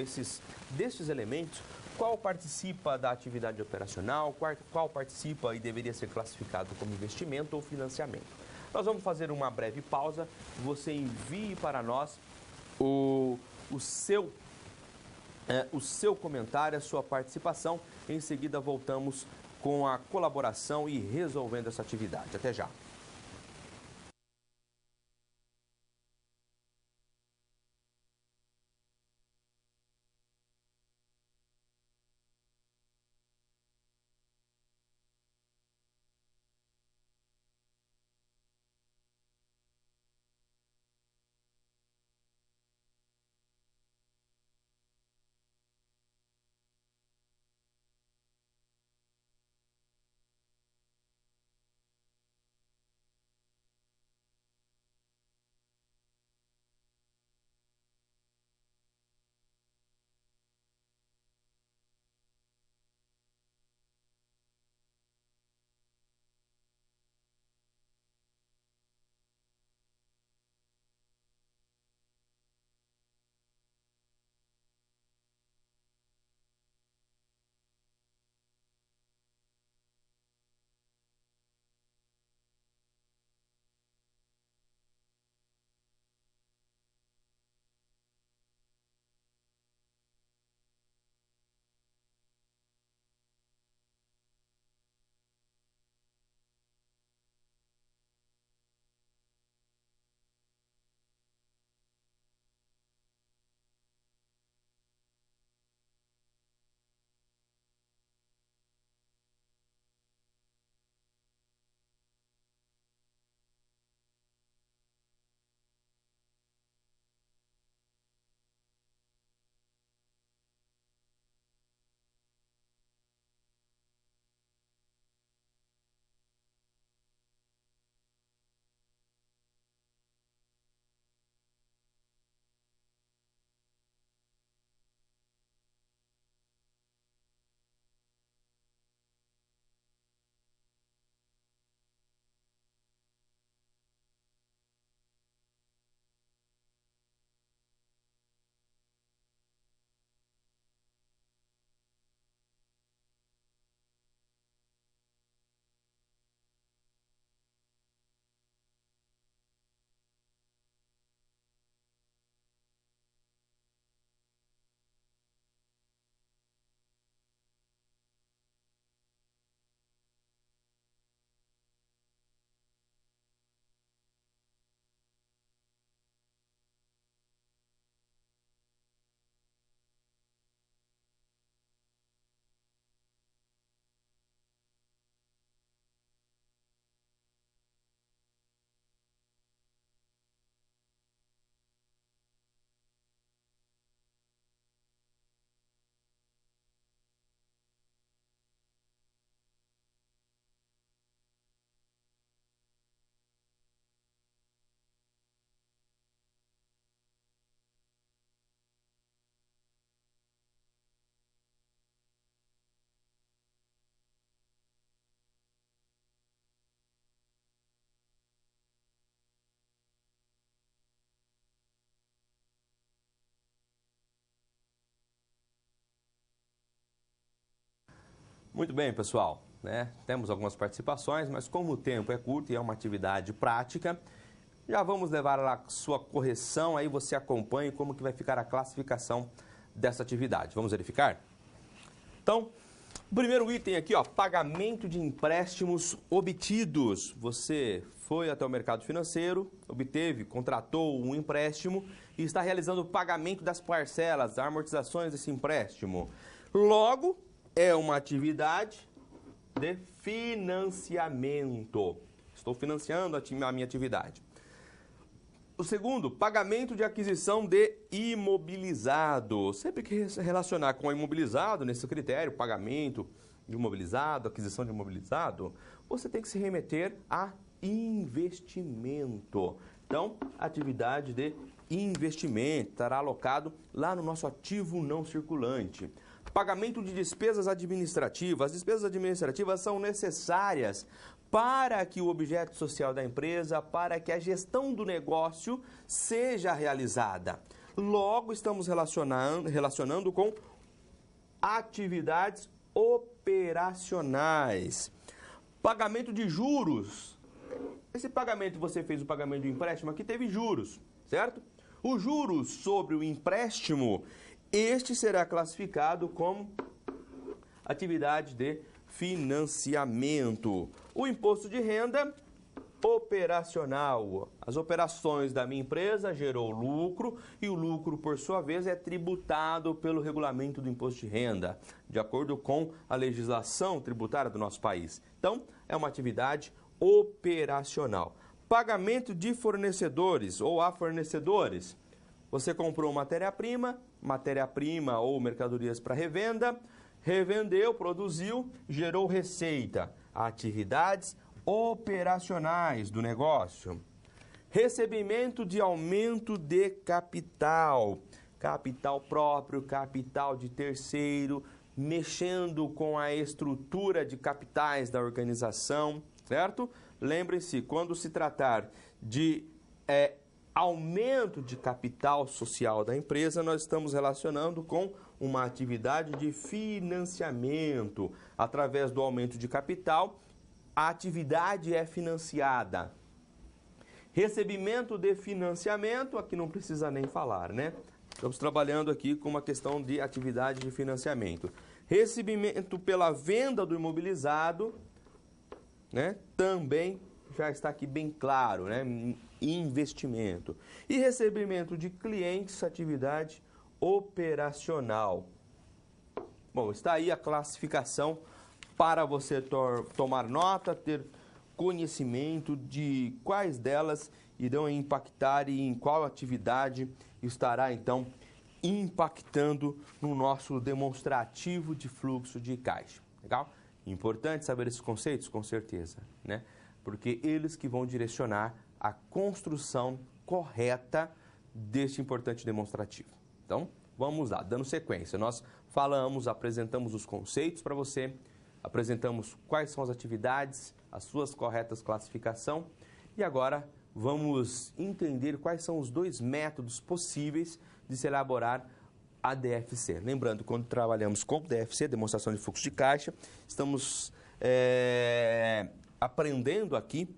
destes elementos, qual participa da atividade operacional, qual participa e deveria ser classificado como investimento ou financiamento. Nós vamos fazer uma breve pausa, você envie para nós o seu comentário, a sua participação. Em seguida, voltamos com a colaboração e resolvendo essa atividade. Até já. Muito bem, pessoal, né? Temos algumas participações, mas como o tempo é curto e é uma atividade prática, já vamos levar a sua correção, aí você acompanha como que vai ficar a classificação dessa atividade. Vamos verificar? Então, o primeiro item aqui, ó, pagamento de empréstimos obtidos. Você foi até o mercado financeiro, contratou um empréstimo e está realizando o pagamento das parcelas, das amortizações desse empréstimo. Logo, é uma atividade de financiamento. Estou financiando a minha atividade. O segundo, pagamento de aquisição de imobilizado. Sempre que relacionar com imobilizado, nesse critério, pagamento de imobilizado, aquisição de imobilizado, você tem que se remeter a investimento. Então, atividade de investimento estará alocado lá no nosso ativo não circulante. Pagamento de despesas administrativas. As despesas administrativas são necessárias para que o objeto social da empresa, para que a gestão do negócio seja realizada. Logo, estamos relacionando com atividades operacionais. Pagamento de juros. Esse pagamento, você fez o pagamento do empréstimo, aqui teve juros, certo? Os juros sobre o empréstimo, este será classificado como atividade de financiamento. O imposto de renda operacional. As operações da minha empresa gerou lucro e o lucro, por sua vez, é tributado pelo regulamento do imposto de renda, de acordo com a legislação tributária do nosso país. Então, é uma atividade operacional. Pagamento de fornecedores ou a fornecedores. Você comprou matéria-prima ou mercadorias para revenda, revendeu, produziu, gerou receita. Atividades operacionais do negócio. Recebimento de aumento de capital. Capital próprio, capital de terceiro, mexendo com a estrutura de capitais da organização, certo? Lembre-se, quando se tratar de aumento de capital social da empresa, nós estamos relacionando com uma atividade de financiamento. Através do aumento de capital, a atividade é financiada. Recebimento de financiamento, aqui não precisa nem falar, né? Estamos trabalhando aqui com uma questão de atividade de financiamento. Recebimento pela venda do imobilizado, né? Também já está aqui bem claro, né? Investimento. E recebimento de clientes, atividade operacional. Bom, está aí a classificação para você tomar nota, ter conhecimento de quais delas irão impactar e em qual atividade estará, então, impactando no nosso demonstrativo de fluxo de caixa. Legal? Importante saber esses conceitos? Com certeza, né? Porque eles que vão direcionar a construção correta deste importante demonstrativo. Então, vamos lá, dando sequência. Nós apresentamos os conceitos para você, apresentamos quais são as atividades, as suas corretas classificação e agora vamos entender quais são os dois métodos possíveis de se elaborar a DFC. Lembrando, quando trabalhamos com DFC, demonstração de fluxo de caixa, estamos aprendendo aqui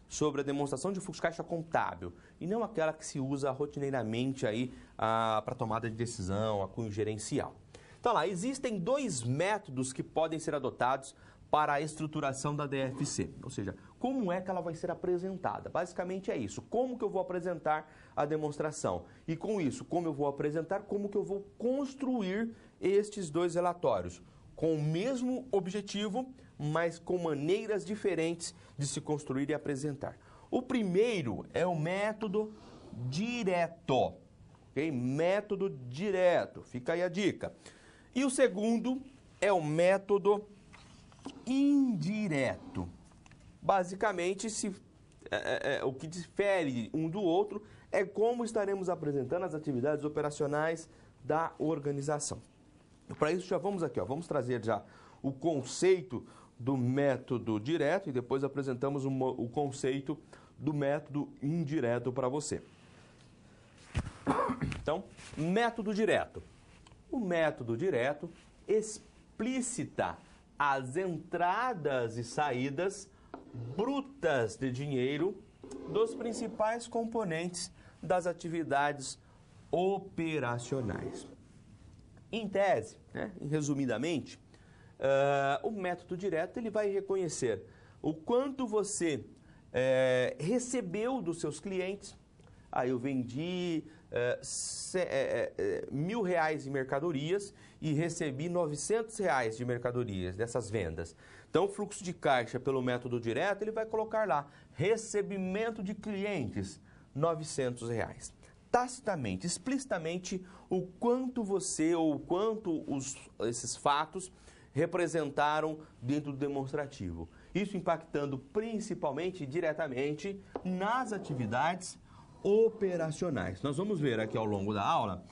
sobre a demonstração de fluxo de caixa contábil e não aquela que se usa rotineiramente aí para tomada de decisão, a cunho gerencial. Então lá, existem dois métodos que podem ser adotados para a estruturação da DFC, ou seja, como é que ela vai ser apresentada. Basicamente é isso, como que eu vou apresentar a demonstração e com isso, como eu vou apresentar, como que eu vou construir estes dois relatórios, com o mesmo objetivo, mas com maneiras diferentes de se construir e apresentar. O primeiro é o método direto, ok? Método direto, fica aí a dica. E o segundo é o método indireto. Basicamente, o que difere um do outro é como estaremos apresentando as atividades operacionais da organização. Para isso, já vamos aqui, vamos trazer já o conceito do método direto e depois apresentamos o conceito do método indireto para você. Então, método direto. O método direto explicita as entradas e saídas brutas de dinheiro dos principais componentes das atividades operacionais. Em tese, resumidamente, o método direto ele vai reconhecer o quanto você recebeu dos seus clientes. Eu vendi R$ 1.000 em mercadorias e recebi R$ 900 de mercadorias dessas vendas. Então, o fluxo de caixa pelo método direto, ele vai colocar lá, recebimento de clientes, R$ 900. Tacitamente, explicitamente, o quanto você ou o quanto esses fatos representaram dentro do demonstrativo. Isso impactando principalmente, diretamente, nas atividades operacionais. Nós vamos ver aqui ao longo da aula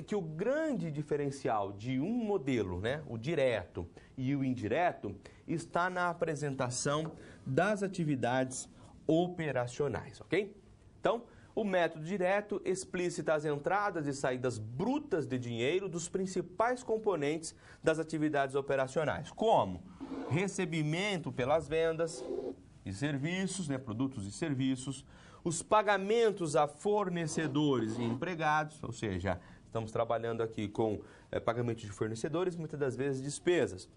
que o grande diferencial de um modelo, né, o direto e o indireto, está na apresentação das atividades operacionais, ok? Então, o método direto explicita as entradas e saídas brutas de dinheiro dos principais componentes das atividades operacionais, como recebimento pelas vendas e serviços, né, produtos e serviços, os pagamentos a fornecedores e empregados, ou seja, estamos trabalhando aqui com pagamento de fornecedores, muitas das vezes despesas.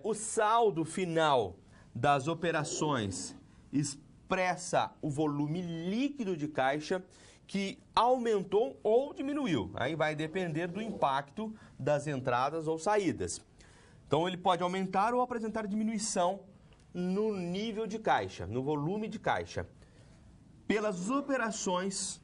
O saldo final das operações expressa o volume líquido de caixa que aumentou ou diminuiu. Aí vai depender do impacto das entradas ou saídas. Então, ele pode aumentar ou apresentar diminuição no nível de caixa, no volume de caixa. Pelas operações,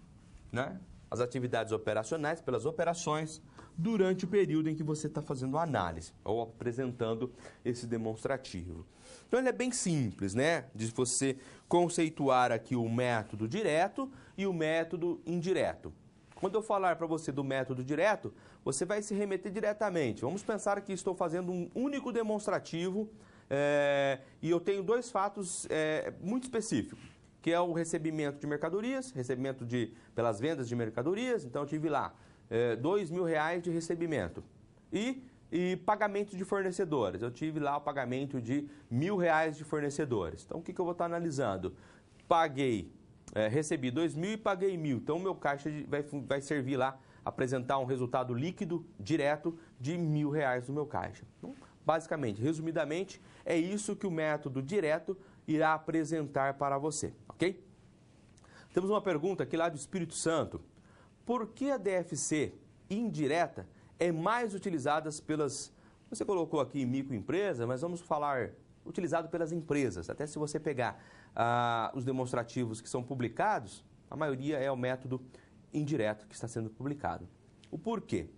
né? As atividades operacionais, pelas operações, durante o período em que você está fazendo a análise ou apresentando esse demonstrativo. Então, ele é bem simples, né? De você conceituar aqui o método direto e o método indireto. Quando eu falar para você do método direto, você vai se remeter diretamente. Vamos pensar que estou fazendo um único demonstrativo e eu tenho dois fatos muito específicos, que é o recebimento de mercadorias, recebimento pelas vendas de mercadorias. Então, eu tive lá R$ 2.000 de recebimento. E pagamento de fornecedores. Eu tive lá o pagamento de R$ 1.000 de fornecedores. Então, o que eu vou estar analisando? Recebi 2.000 e paguei 1.000. Então, o meu caixa vai servir lá, apresentar um resultado líquido, direto, de R$ 1.000 no meu caixa. Então, basicamente, resumidamente, é isso que o método direto irá apresentar para você, ok? Temos uma pergunta aqui lá do Espírito Santo. Por que a DFC indireta é mais utilizada pelas... Você colocou aqui microempresa, mas vamos falar utilizado pelas empresas. Até se você pegar os demonstrativos que são publicados, a maioria é o método indireto que está sendo publicado. O porquê?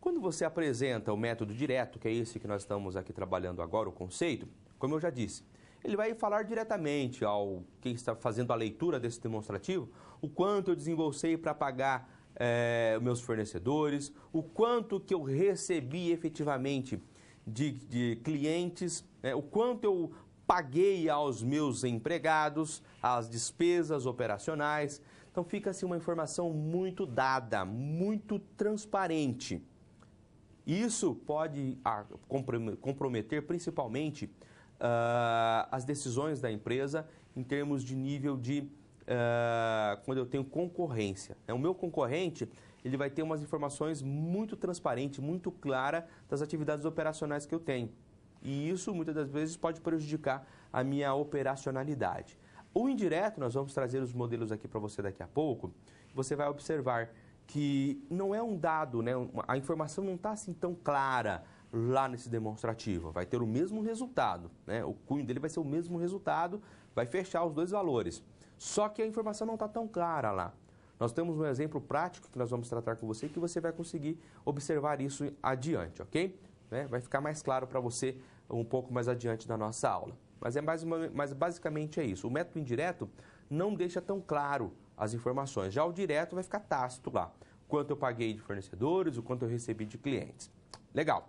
Quando você apresenta o método direto, que é esse que nós estamos aqui trabalhando agora, o conceito, como eu já disse, ele vai falar diretamente ao quem está fazendo a leitura desse demonstrativo, o quanto eu desembolsei para pagar meus fornecedores, o quanto que eu recebi efetivamente de clientes, o quanto eu paguei aos meus empregados, as despesas operacionais. Então, fica assim uma informação muito dada, muito transparente. Isso pode comprometer principalmente as decisões da empresa em termos de nível de quando eu tenho concorrência. O meu concorrente, ele vai ter umas informações muito transparentes, muito claras das atividades operacionais que eu tenho. E isso, muitas das vezes, pode prejudicar a minha operacionalidade. O indireto, nós vamos trazer os modelos aqui para você daqui a pouco. Você vai observar que não é um dado, né? A informação não está assim tão clara lá nesse demonstrativo. Vai ter o mesmo resultado, né? O cunho dele vai ser o mesmo resultado, vai fechar os dois valores. Só que a informação não está tão clara lá. Nós temos um exemplo prático que nós vamos tratar com você, que você vai conseguir observar isso adiante, ok? Vai ficar mais claro para você um pouco mais adiante da nossa aula. Mas basicamente é isso. O método indireto não deixa tão claro as informações. Já o direto vai ficar tácito lá. Quanto eu paguei de fornecedores, o quanto eu recebi de clientes. Legal.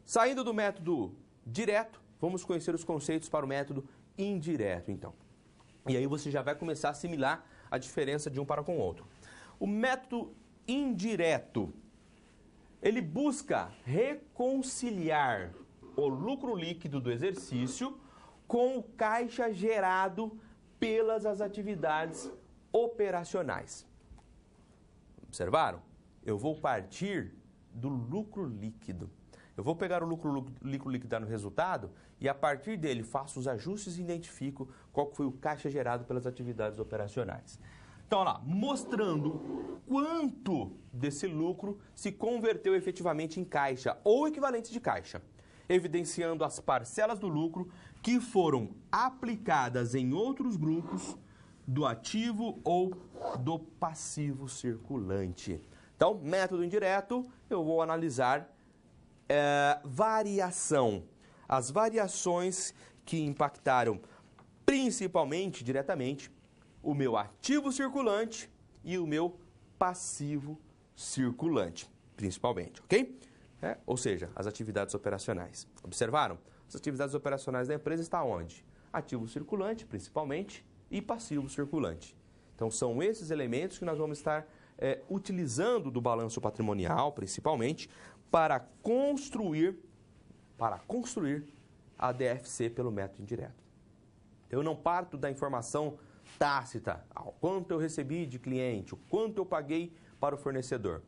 Saindo do método direto, vamos conhecer os conceitos para o método indireto, então. E aí você já vai começar a assimilar a diferença de um para com o outro. O método indireto, ele busca reconciliar o lucro líquido do exercício com o caixa gerado pelas atividades operacionais. Observaram? Eu vou partir do lucro líquido. Eu vou pegar o lucro líquido no resultado e, a partir dele, faço os ajustes e identifico qual foi o caixa gerado pelas atividades operacionais. Então, olha lá, mostrando quanto desse lucro se converteu efetivamente em caixa ou equivalente de caixa, evidenciando as parcelas do lucro que foram aplicadas em outros grupos do ativo ou do passivo circulante. Então, método indireto, eu vou analisar variação. As variações que impactaram principalmente, diretamente, o meu ativo circulante e o meu passivo circulante, principalmente, ok? Ou seja, as atividades operacionais. Observaram? As atividades operacionais da empresa estão onde? Ativo circulante, principalmente, e passivo circulante. Então, são esses elementos que nós vamos estar utilizando do balanço patrimonial, principalmente, para construir a DFC pelo método indireto. Eu não parto da informação tácita, quanto eu recebi de cliente, o quanto eu paguei para o fornecedor.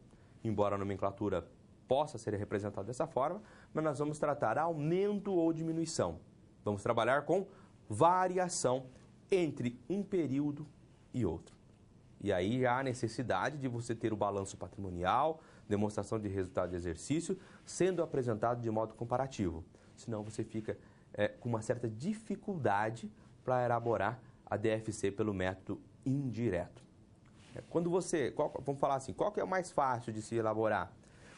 Embora a nomenclatura possa ser representada dessa forma, mas nós vamos tratar aumento ou diminuição. Vamos trabalhar com variação entre um período e outro. E aí há a necessidade de você ter o balanço patrimonial, demonstração de resultado de exercício, sendo apresentado de modo comparativo. Senão você fica com uma certa dificuldade para elaborar a DFC pelo método indireto. Quando você, vamos falar assim, qual que é o mais fácil de se elaborar?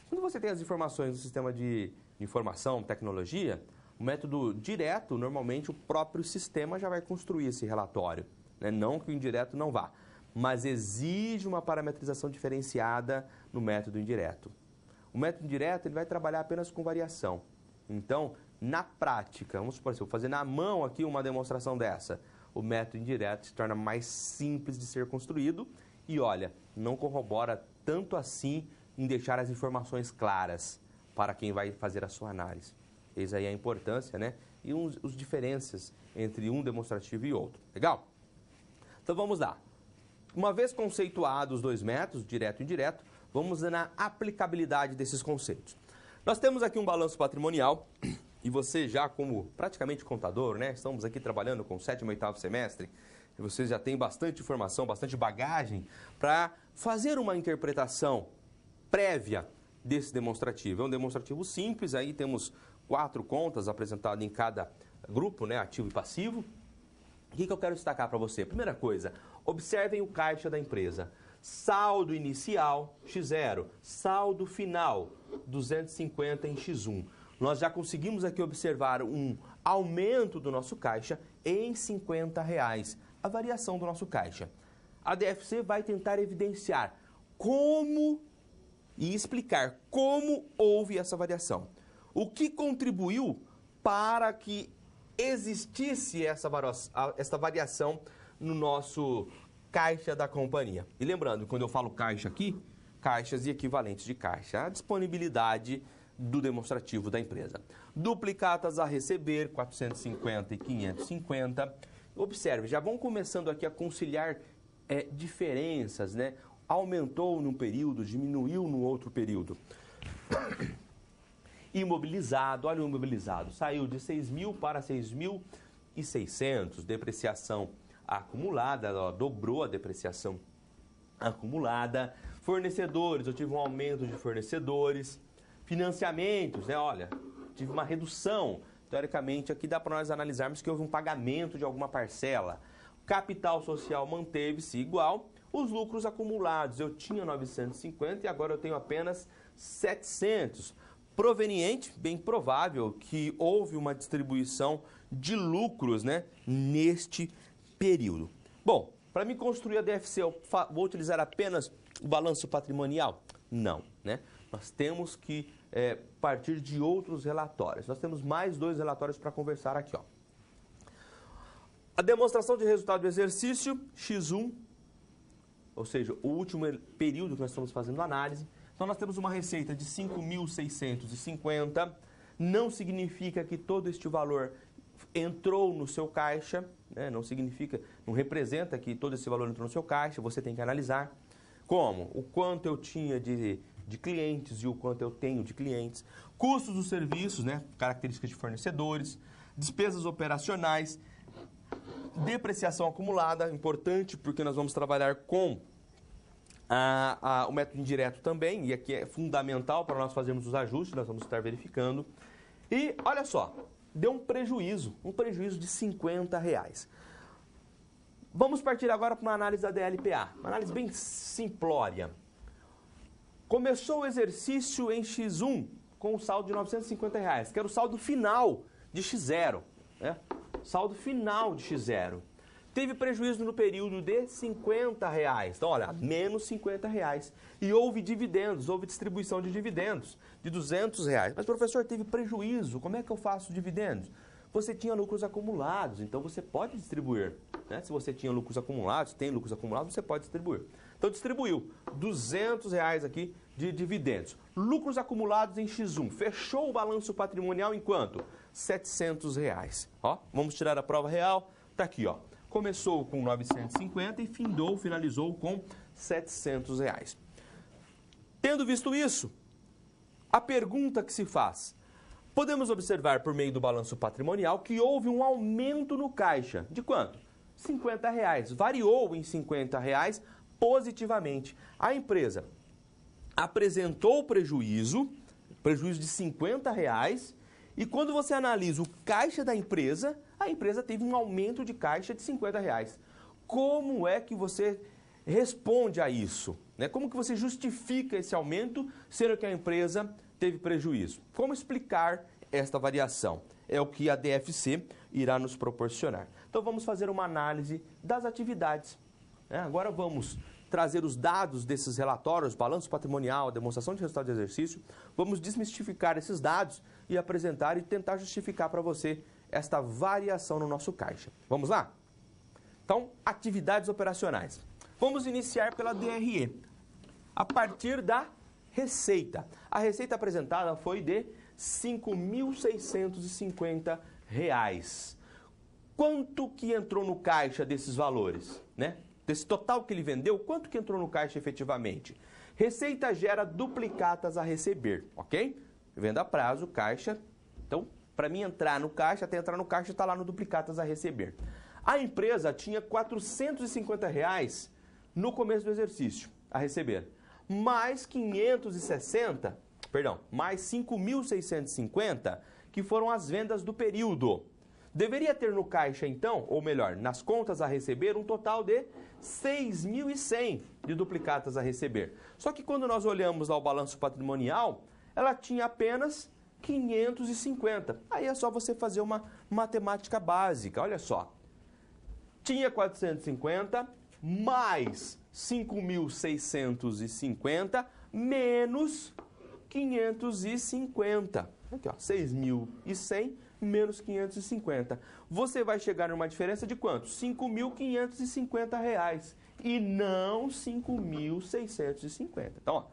Quando você tem as informações no sistema de informação, tecnologia, o método direto, normalmente o próprio sistema já vai construir esse relatório. Não que o indireto não vá, mas exige uma parametrização diferenciada no método indireto. O método indireto ele vai trabalhar apenas com variação. Então, na prática, vamos supor, se eu fazer na mão aqui uma demonstração dessa, o método indireto se torna mais simples de ser construído e, olha, não corrobora tanto assim em deixar as informações claras para quem vai fazer a sua análise. Eis aí a importância, né? E os diferenças entre um demonstrativo e outro. Legal? Então, vamos lá. Uma vez conceituados os dois métodos, direto e indireto, vamos na aplicabilidade desses conceitos. Nós temos aqui um balanço patrimonial e você já como praticamente contador, né? Estamos aqui trabalhando com o 7º e 8º semestre e você já tem bastante informação, bastante bagagem para fazer uma interpretação prévia desse demonstrativo. É um demonstrativo simples, aí temos 4 contas apresentadas em cada grupo, né? Ativo e passivo. O que eu quero destacar para você? Primeira coisa, observem o caixa da empresa. Saldo inicial, X0. Saldo final, 250 em X1. Nós já conseguimos aqui observar um aumento do nosso caixa em R$50. A variação do nosso caixa. A DFC vai tentar evidenciar como e explicar como houve essa variação. O que contribuiu para que existisse essa variação no nosso caixa da companhia. E lembrando, quando eu falo caixa aqui, caixas e equivalentes de caixa, a disponibilidade do demonstrativo da empresa. Duplicatas a receber, 450 e 550. Observe, já vão começando aqui a conciliar diferenças, né? Aumentou num período, diminuiu no outro período. Imobilizado, olha o imobilizado, saiu de 6.000 para 6.600, depreciação acumulada, ó, dobrou a depreciação acumulada. Fornecedores, eu tive um aumento de fornecedores. Financiamentos, né, olha, tive uma redução. Teoricamente, aqui dá para nós analisarmos que houve um pagamento de alguma parcela. Capital social manteve-se igual. Os lucros acumulados, eu tinha 950 e agora eu tenho apenas 700. Proveniente, bem provável que houve uma distribuição de lucros, né, neste período. Bom, para me construir a DFC, eu vou utilizar apenas o balanço patrimonial? Não, né? Nós temos que partir de outros relatórios. Nós temos mais 2 relatórios para conversar aqui, ó. A demonstração de resultado do exercício, X1, ou seja, o último período que nós estamos fazendo análise. Então, nós temos uma receita de 5.650. Não significa que todo este valor entrou no seu caixa, né? Não significa, não representa que todo esse valor entrou no seu caixa. Você tem que analisar como? O quanto eu tinha de clientes e o quanto eu tenho de clientes. Custos dos serviços, né? Características de fornecedores. Despesas operacionais. Depreciação acumulada, importante, porque nós vamos trabalhar com o método indireto também, e aqui é fundamental para nós fazermos os ajustes, nós vamos estar verificando. E, olha só, deu um prejuízo de R$50. Vamos partir agora para uma análise da DLPA, uma análise bem simplória. Começou o exercício em X1 com um saldo de R$950, que era o saldo final de X0, né? Saldo final de X0. Teve prejuízo no período de R$50. Então, olha, menos R$50. E houve dividendos, houve distribuição de dividendos de R$200. Mas, professor, teve prejuízo. Como é que eu faço dividendos? Você tinha lucros acumulados, então você pode distribuir, né? Se você tinha lucros acumulados, tem lucros acumulados, você pode distribuir. Então, distribuiu R$200 aqui de dividendos. Lucros acumulados em X1. Fechou o balanço patrimonial em quanto? R$700. Ó, vamos tirar a prova real. Tá aqui, ó. Começou com 950 e finalizou com R$700. Tendo visto isso, a pergunta que se faz: podemos observar por meio do balanço patrimonial que houve um aumento no caixa. De quanto? R$50. Variou em R$50 positivamente. A empresa apresentou prejuízo de R$50, e quando você analisa o caixa da empresa, a empresa teve um aumento de caixa de R$50. Como é que você responde a isso, né? Como que você justifica esse aumento, sendo que a empresa teve prejuízo? Como explicar esta variação? É o que a DFC irá nos proporcionar. Então vamos fazer uma análise das atividades, né? Agora vamos trazer os dados desses relatórios, balanço patrimonial, demonstração de resultado de exercício. Vamos desmistificar esses dados e apresentar e tentar justificar para você esta variação no nosso caixa. Vamos lá? Então, atividades operacionais. Vamos iniciar pela DRE, a partir da receita. A receita apresentada foi de R$ 5.650. Quanto que entrou no caixa desses valores, né? Desse total que ele vendeu, quanto que entrou no caixa efetivamente? Receita gera duplicatas a receber, ok? Venda a prazo, caixa. Então, para mim entrar no caixa, até entrar no caixa, está lá no duplicatas a receber. A empresa tinha R$ 450 no começo do exercício a receber, mais 5.650, que foram as vendas do período. Deveria ter no caixa, então, ou melhor, nas contas a receber, um total de 6.100 de duplicatas a receber. Só que quando nós olhamos lá o balanço patrimonial, ela tinha apenas 550. Aí é só você fazer uma matemática básica, olha só. Tinha 450 mais 5.650 menos 550. Aqui, ó, 6.100 menos 550. Você vai chegar numa diferença de quanto? R$ 5.550 e não 5.650. Então, ó,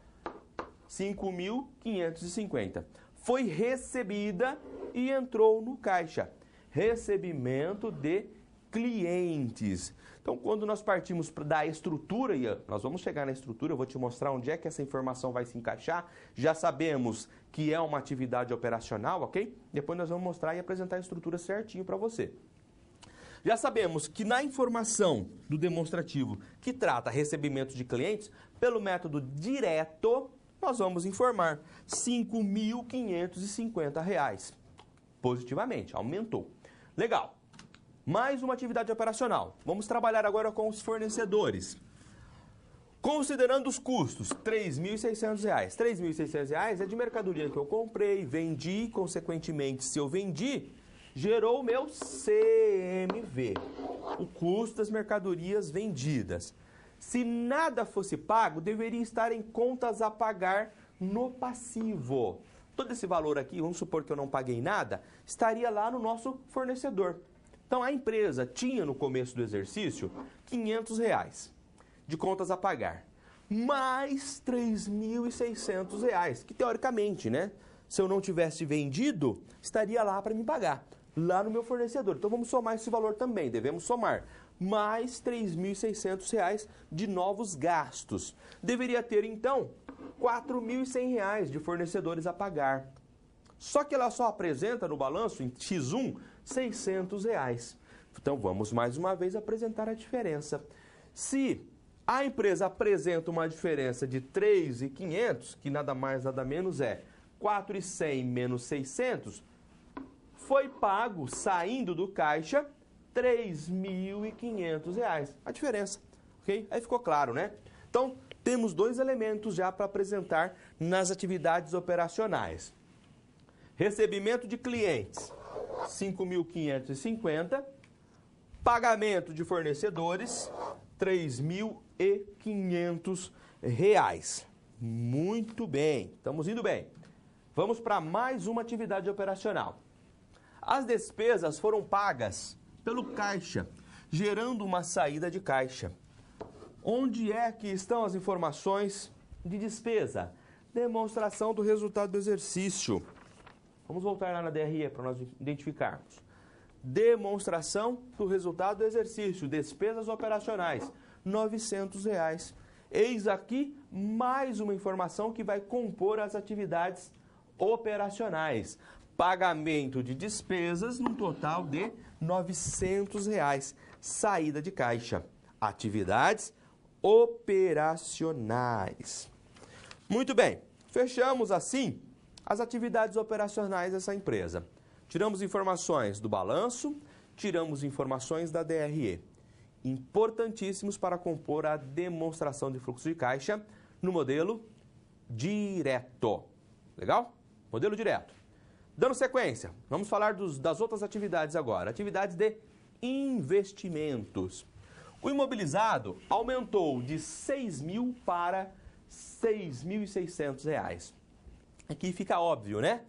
5.550. Foi recebida e entrou no caixa. Recebimento de clientes. Então, quando nós partimos da estrutura, e nós vamos chegar na estrutura, eu vou te mostrar onde é que essa informação vai se encaixar. Já sabemos que é uma atividade operacional, ok? Depois nós vamos mostrar e apresentar a estrutura certinho para você. Já sabemos que na informação do demonstrativo que trata recebimento de clientes, pelo método direto, nós vamos informar R$ 5.550. Positivamente, aumentou. Legal. Mais uma atividade operacional. Vamos trabalhar agora com os fornecedores. Considerando os custos, R$ 3.600. R$ 3.600 é de mercadoria que eu comprei, vendi, consequentemente, se eu vendi, gerou o meu CMV, o custo das mercadorias vendidas. Se nada fosse pago, deveria estar em contas a pagar no passivo. Todo esse valor aqui, vamos supor que eu não paguei nada, estaria lá no nosso fornecedor. Então, a empresa tinha no começo do exercício R$ 500 de contas a pagar, mais R$ 3.600, que teoricamente, né, se eu não tivesse vendido, estaria lá para me pagar, lá no meu fornecedor. Então, vamos somar esse valor também, devemos somar mais R$ 3.600 de novos gastos. Deveria ter, então, R$ 4.100 de fornecedores a pagar. Só que ela só apresenta no balanço, em X1, R$ 600. Então, vamos mais uma vez apresentar a diferença. Se a empresa apresenta uma diferença de 3.500, que nada mais, nada menos é 4.100 menos 600, foi pago, saindo do caixa, R$ 3.500. A diferença, ok? Aí ficou claro, né? Então, temos dois elementos já para apresentar nas atividades operacionais. Recebimento de clientes, R$ 5.550. Pagamento de fornecedores, R$ 3.500. Muito bem, estamos indo bem. Vamos para mais uma atividade operacional. As despesas foram pagas pelo caixa, gerando uma saída de caixa. Onde é que estão as informações de despesa? Demonstração do resultado do exercício. Vamos voltar lá na DRE para nós identificarmos. Demonstração do resultado do exercício, despesas operacionais, R$ 900. Eis aqui mais uma informação que vai compor as atividades operacionais. Pagamento de despesas num total de R$ 900. Saída de caixa. Atividades operacionais. Muito bem, fechamos assim as atividades operacionais dessa empresa. Tiramos informações do balanço, tiramos informações da DRE. Importantíssimos para compor a demonstração de fluxo de caixa no modelo direto. Legal? Modelo direto. Dando sequência, vamos falar das outras atividades agora. Atividades de investimentos. O imobilizado aumentou de R$ 6.000 para R$ 6.600. Aqui fica óbvio, né?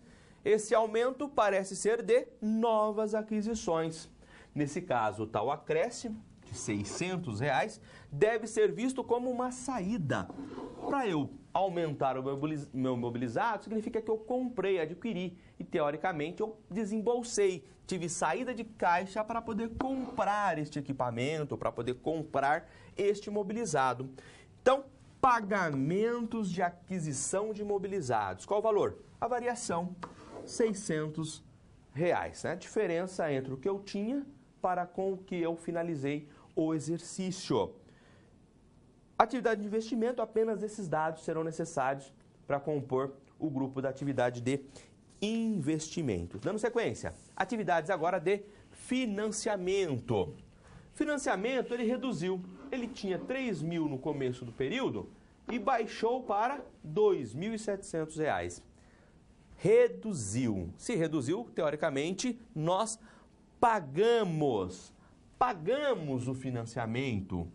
Esse aumento parece ser de novas aquisições. Nesse caso, o tal acréscimo de R$ 600 deve ser visto como uma saída. Para eu aumentar o meu mobilizado, significa que eu comprei, adquiri e, teoricamente, eu desembolsei. Tive saída de caixa para poder comprar este equipamento, para poder comprar este mobilizado. Então, pagamentos de aquisição de mobilizados. Qual o valor? A variação, R$ 600. Né? A diferença entre o que eu tinha para com o que eu finalizei o exercício. Atividade de investimento, apenas esses dados serão necessários para compor o grupo da atividade de investimentos. Dando sequência, atividades agora de financiamento. Financiamento, ele reduziu. Ele tinha 3.000 no começo do período e baixou para R$ 2.700. Reduziu. Se reduziu, teoricamente, nós pagamos o financiamento.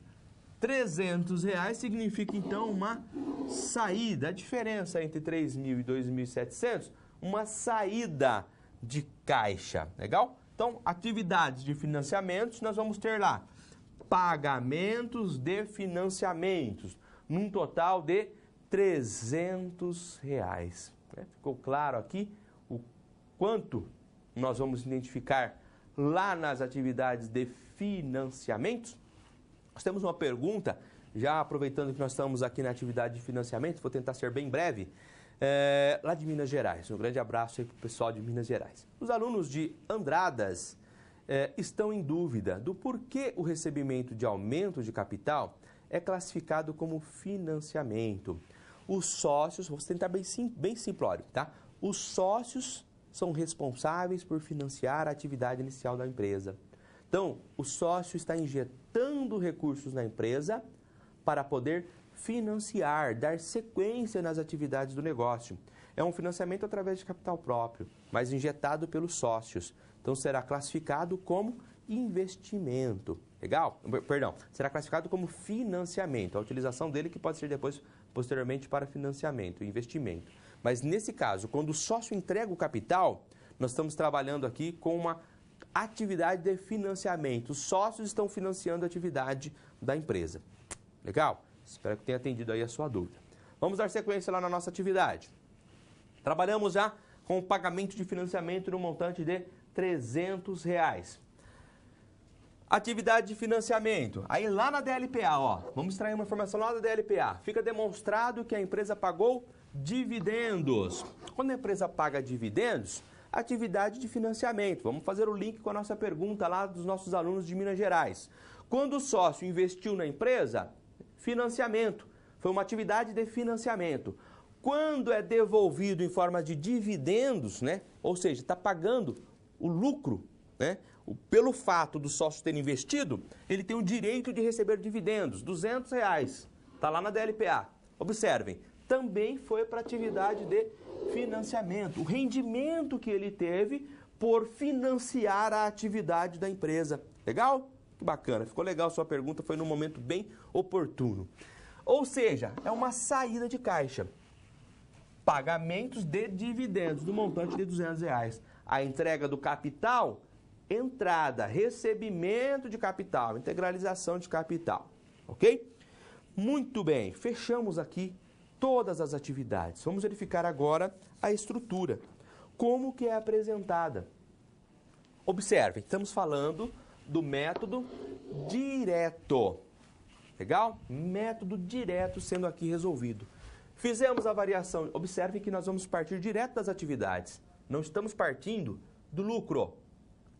R$ 300 significa, então, uma saída. A diferença entre 3.000 e 2.700, uma saída de caixa. Legal? Então, atividades de financiamentos, nós vamos ter lá pagamentos de financiamentos, num total de R$ 300. Ficou claro aqui o quanto nós vamos identificar lá nas atividades de financiamentos? Nós temos uma pergunta, já aproveitando que nós estamos aqui na atividade de financiamento, vou tentar ser bem breve, lá de Minas Gerais. Um grande abraço aí para o pessoal de Minas Gerais. Os alunos de Andradas estão em dúvida do porquê o recebimento de aumento de capital é classificado como financiamento. Os sócios, vou tentar bem simplório, tá? Os sócios são responsáveis por financiar a atividade inicial da empresa. Então, o sócio está injetando recursos na empresa para poder financiar, dar sequência nas atividades do negócio. É um financiamento através de capital próprio, mas injetado pelos sócios. Então, será classificado como investimento. Legal? Perdão, será classificado como financiamento. A utilização dele que pode ser depois, posteriormente, para financiamento, investimento. Mas, nesse caso, quando o sócio entrega o capital, nós estamos trabalhando aqui com uma atividade de financiamento. Os sócios estão financiando a atividade da empresa. Legal? Espero que tenha atendido aí a sua dúvida. Vamos dar sequência lá na nossa atividade. Trabalhamos já com o pagamento de financiamento no montante de R$ 300. Atividade de financiamento. Aí lá na DLPA, ó, vamos extrair uma informação lá da DLPA. Fica demonstrado que a empresa pagou dividendos. Quando a empresa paga dividendos, atividade de financiamento. Vamos fazer o link com a nossa pergunta lá dos nossos alunos de Minas Gerais. Quando o sócio investiu na empresa, financiamento. Foi uma atividade de financiamento. Quando é devolvido em forma de dividendos, né? Ou seja, está pagando o lucro, né? Pelo fato do sócio ter investido, ele tem o direito de receber dividendos, R$200. Está lá na DLPA. Observem, também foi para atividade de financiamento. O rendimento que ele teve por financiar a atividade da empresa. Legal? Que bacana. Ficou legal a sua pergunta, foi num momento bem oportuno. Ou seja, é uma saída de caixa. Pagamentos de dividendos do montante de R$200. A entrega do capital, entrada, recebimento de capital, integralização de capital. Ok? Muito bem, fechamos aqui todas as atividades. Vamos verificar agora a estrutura. Como que é apresentada? Observem, estamos falando do método direto. Legal? Método direto sendo aqui resolvido. Fizemos a variação. Observem que nós vamos partir direto das atividades. Não estamos partindo do lucro.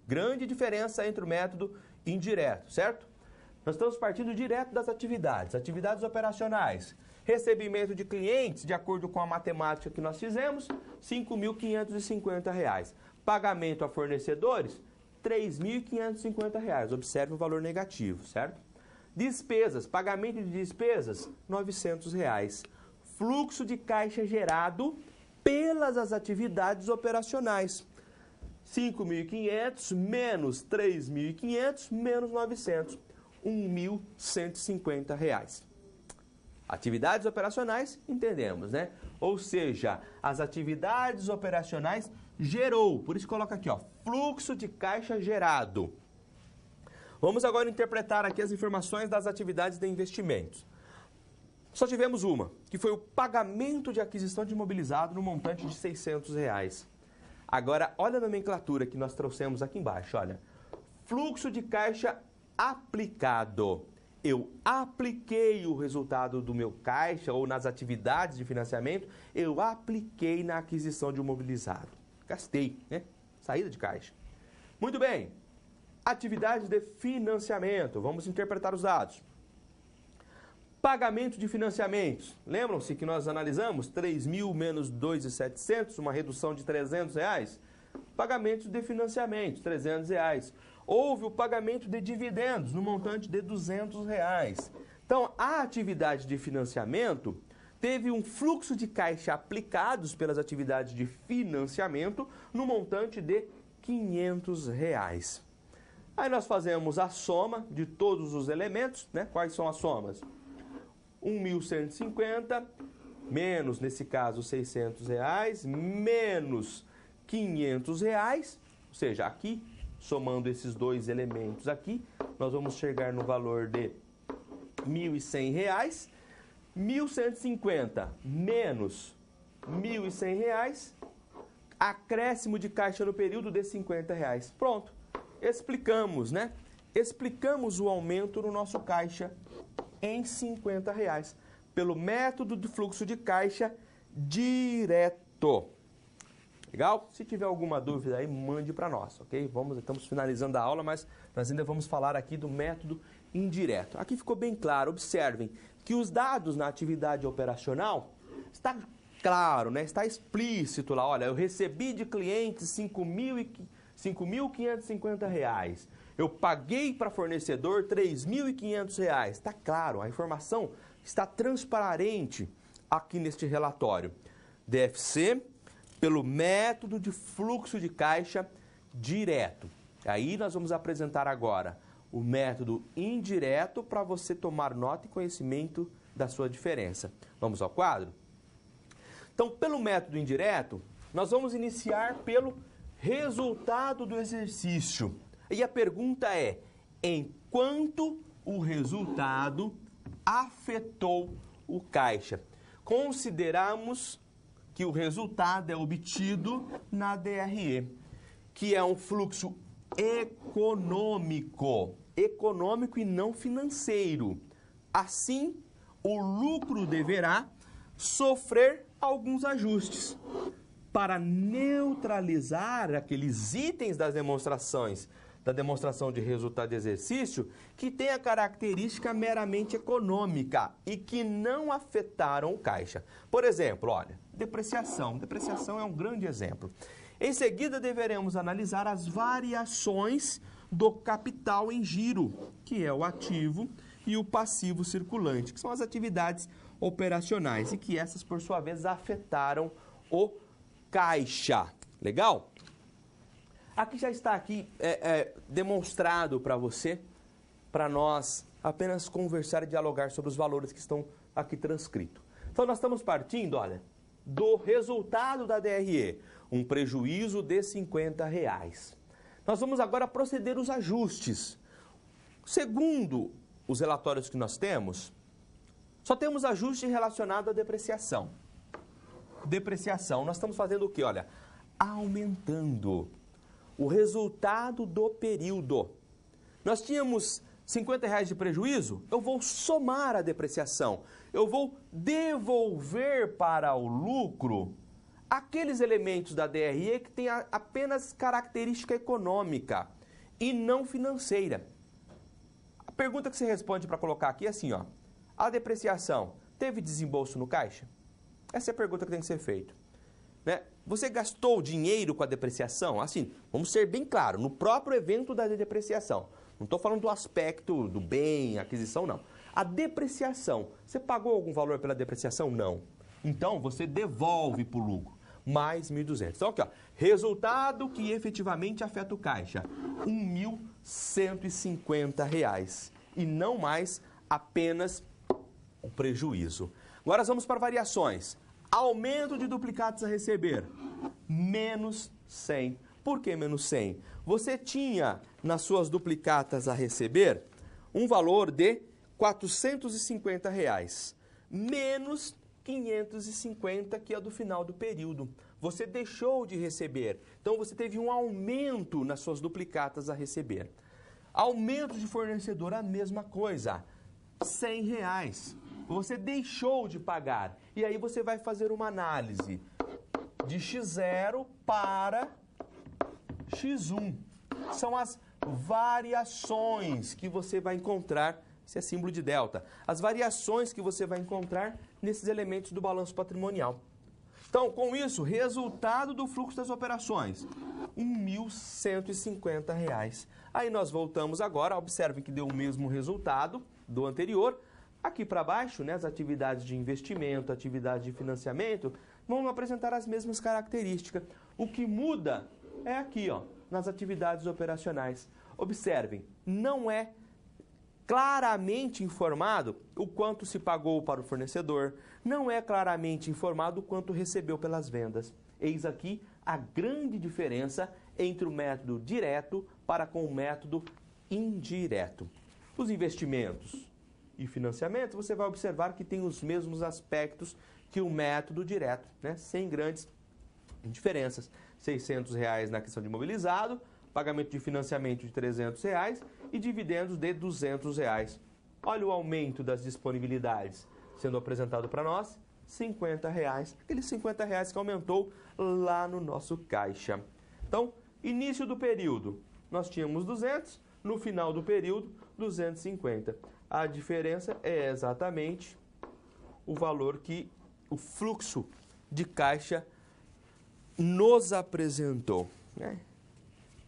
Grande diferença entre o método indireto, certo? Nós estamos partindo direto das atividades. Atividades operacionais. Recebimento de clientes, de acordo com a matemática que nós fizemos, R$ 5.550. Pagamento a fornecedores, R$ 3.550. Observe o valor negativo, certo? Despesas, pagamento de despesas, R$ 900. Fluxo de caixa gerado pelas as atividades operacionais. 5.500 menos 3.500 menos 900, R$ 1.150. Atividades operacionais, entendemos, né? Ou seja, as atividades operacionais gerou, por isso coloca aqui, ó, fluxo de caixa gerado. Vamos agora interpretar aqui as informações das atividades de investimentos. Só tivemos uma, que foi o pagamento de aquisição de imobilizado no montante de R$ 600. Agora, olha a nomenclatura que nós trouxemos aqui embaixo, olha. Fluxo de caixa aplicado. Eu apliquei o resultado do meu caixa ou nas atividades de financiamento, eu apliquei na aquisição de imobilizado. Gastei, né? Saída de caixa. Muito bem. Atividades de financiamento. Vamos interpretar os dados. Pagamento de financiamentos. Lembram-se que nós analisamos 3.000 menos 2.700, uma redução de R$ 300? Pagamentos de financiamentos, R$ 300. Houve o pagamento de dividendos no montante de R$ 200. Então, a atividade de financiamento teve um fluxo de caixa aplicados pelas atividades de financiamento no montante de R$ 500. Aí nós fazemos a soma de todos os elementos, né? Quais são as somas? 1.150 menos, nesse caso, R$ 600, menos R$ 500, ou seja, aqui, somando esses dois elementos aqui, nós vamos chegar no valor de R$ 1.100, 1.150 menos R$ 1.100, acréscimo de caixa no período de R$ 50. Pronto, explicamos, né? Explicamos o aumento no nosso caixa em R$ 50, pelo método de fluxo de caixa direto. Legal? Se tiver alguma dúvida aí, mande para nós, ok? Estamos finalizando a aula, mas nós ainda vamos falar aqui do método indireto. Aqui ficou bem claro, observem que os dados na atividade operacional, está claro, né? Está explícito lá, olha, eu recebi de clientes R$ 5.550. Eu paguei para fornecedor R$ 3.500. Está claro, a informação está transparente aqui neste relatório. DFC, pelo método de fluxo de caixa direto. Aí nós vamos apresentar agora o método indireto para você tomar nota e conhecimento da sua diferença. Vamos ao quadro? Então, pelo método indireto, nós vamos iniciar pelo resultado do exercício. E a pergunta é, em quanto o resultado afetou o caixa? Consideramos que o resultado é obtido na DRE, que é um fluxo econômico e não financeiro. Assim, o lucro deverá sofrer alguns ajustes. para neutralizar aqueles itens das demonstrações, da demonstração de resultado de exercício, que tem a característica meramente econômica e que não afetaram o caixa. Por exemplo, olha, depreciação. Depreciação é um grande exemplo. Em seguida, deveremos analisar as variações do capital em giro, que é o ativo e o passivo circulante, que são as atividades operacionais e que essas, por sua vez, afetaram o caixa. Legal? Aqui já está demonstrado para você, para nós apenas conversar e dialogar sobre os valores que estão aqui transcritos. Então, nós estamos partindo, olha, do resultado da DRE, um prejuízo de R$50. Nós vamos agora proceder os ajustes. Segundo os relatórios que nós temos, só temos ajuste relacionado à depreciação. Depreciação, nós estamos fazendo o quê? Olha, aumentando o resultado do período. Nós tínhamos R$50 de prejuízo, eu vou somar a depreciação. Eu vou devolver para o lucro aqueles elementos da DRE que têm apenas característica econômica e não financeira. A pergunta que você responde para colocar aqui é assim, ó. A depreciação teve desembolso no caixa? Essa é a pergunta que tem que ser feita. Né? Você gastou dinheiro com a depreciação? Assim, vamos ser bem claros, no próprio evento da depreciação. Não estou falando do aspecto do bem, aquisição, não. A depreciação, você pagou algum valor pela depreciação? Não. Então, você devolve para o lucro, mais 1.200. Então, aqui, ó, resultado que efetivamente afeta o caixa, R$1.150. E não mais apenas o prejuízo. Agora, vamos para variações. Aumento de duplicados a receber, menos 100. Por que menos 100? Você tinha nas suas duplicatas a receber um valor de R$450, menos 550, que é do final do período. Você deixou de receber, então você teve um aumento nas suas duplicatas a receber. Aumento de fornecedor, a mesma coisa, R$100. Você deixou de pagar, e aí você vai fazer uma análise de X0 para X1. São as variações que você vai encontrar, esse é símbolo de delta, as variações que você vai encontrar nesses elementos do balanço patrimonial. Então, com isso, resultado do fluxo das operações, R$1.150. Aí nós voltamos agora, observem que deu o mesmo resultado do anterior. Aqui para baixo, né, as atividades de investimento, atividades de financiamento, vão apresentar as mesmas características. O que muda é aqui, ó, nas atividades operacionais. Observem, não é claramente informado o quanto se pagou para o fornecedor, não é claramente informado o quanto recebeu pelas vendas. Eis aqui a grande diferença entre o método direto para com o método indireto. Os investimentos e financiamento, você vai observar que tem os mesmos aspectos que o método direto, né? Sem grandes diferenças. R$600 na questão de imobilizado, pagamento de financiamento de R$300 e dividendos de R$200. Olha o aumento das disponibilidades sendo apresentado para nós, R$50. Aqueles R$50 que aumentou lá no nosso caixa. Então, início do período, nós tínhamos 200, no final do período, 250. A diferença é exatamente o valor que o fluxo de caixa nos apresentou.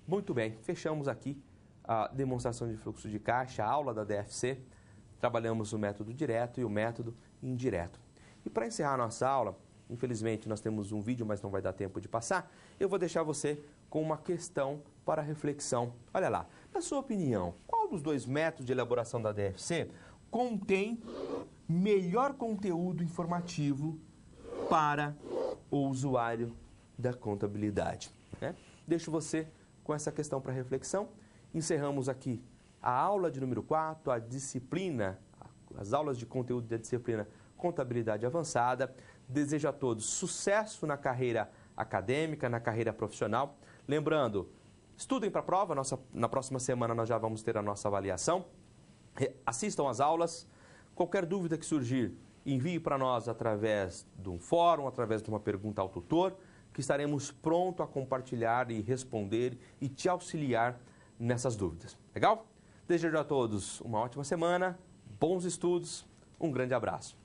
Muito bem, fechamos aqui a demonstração de fluxo de caixa, a aula da DFC. Trabalhamos o método direto e o método indireto. E para encerrar a nossa aula, infelizmente nós temos um vídeo, mas não vai dar tempo de passar, eu vou deixar você com uma questão para reflexão. Olha lá, na sua opinião, qual dos dois métodos de elaboração da DFC contém melhor conteúdo informativo para o usuário da contabilidade? Deixo você com essa questão para reflexão. Encerramos aqui a aula de número 4, a disciplina, as aulas de conteúdo da disciplina Contabilidade Avançada. Desejo a todos sucesso na carreira acadêmica, na carreira profissional. Lembrando, estudem para a prova, na próxima semana nós já vamos ter a nossa avaliação. Assistam às aulas. Qualquer dúvida que surgir, envie para nós através de um fórum, através de uma pergunta ao tutor. que estaremos prontos a compartilhar e responder e te auxiliar nessas dúvidas. Legal? Desejo a todos uma ótima semana, bons estudos, um grande abraço.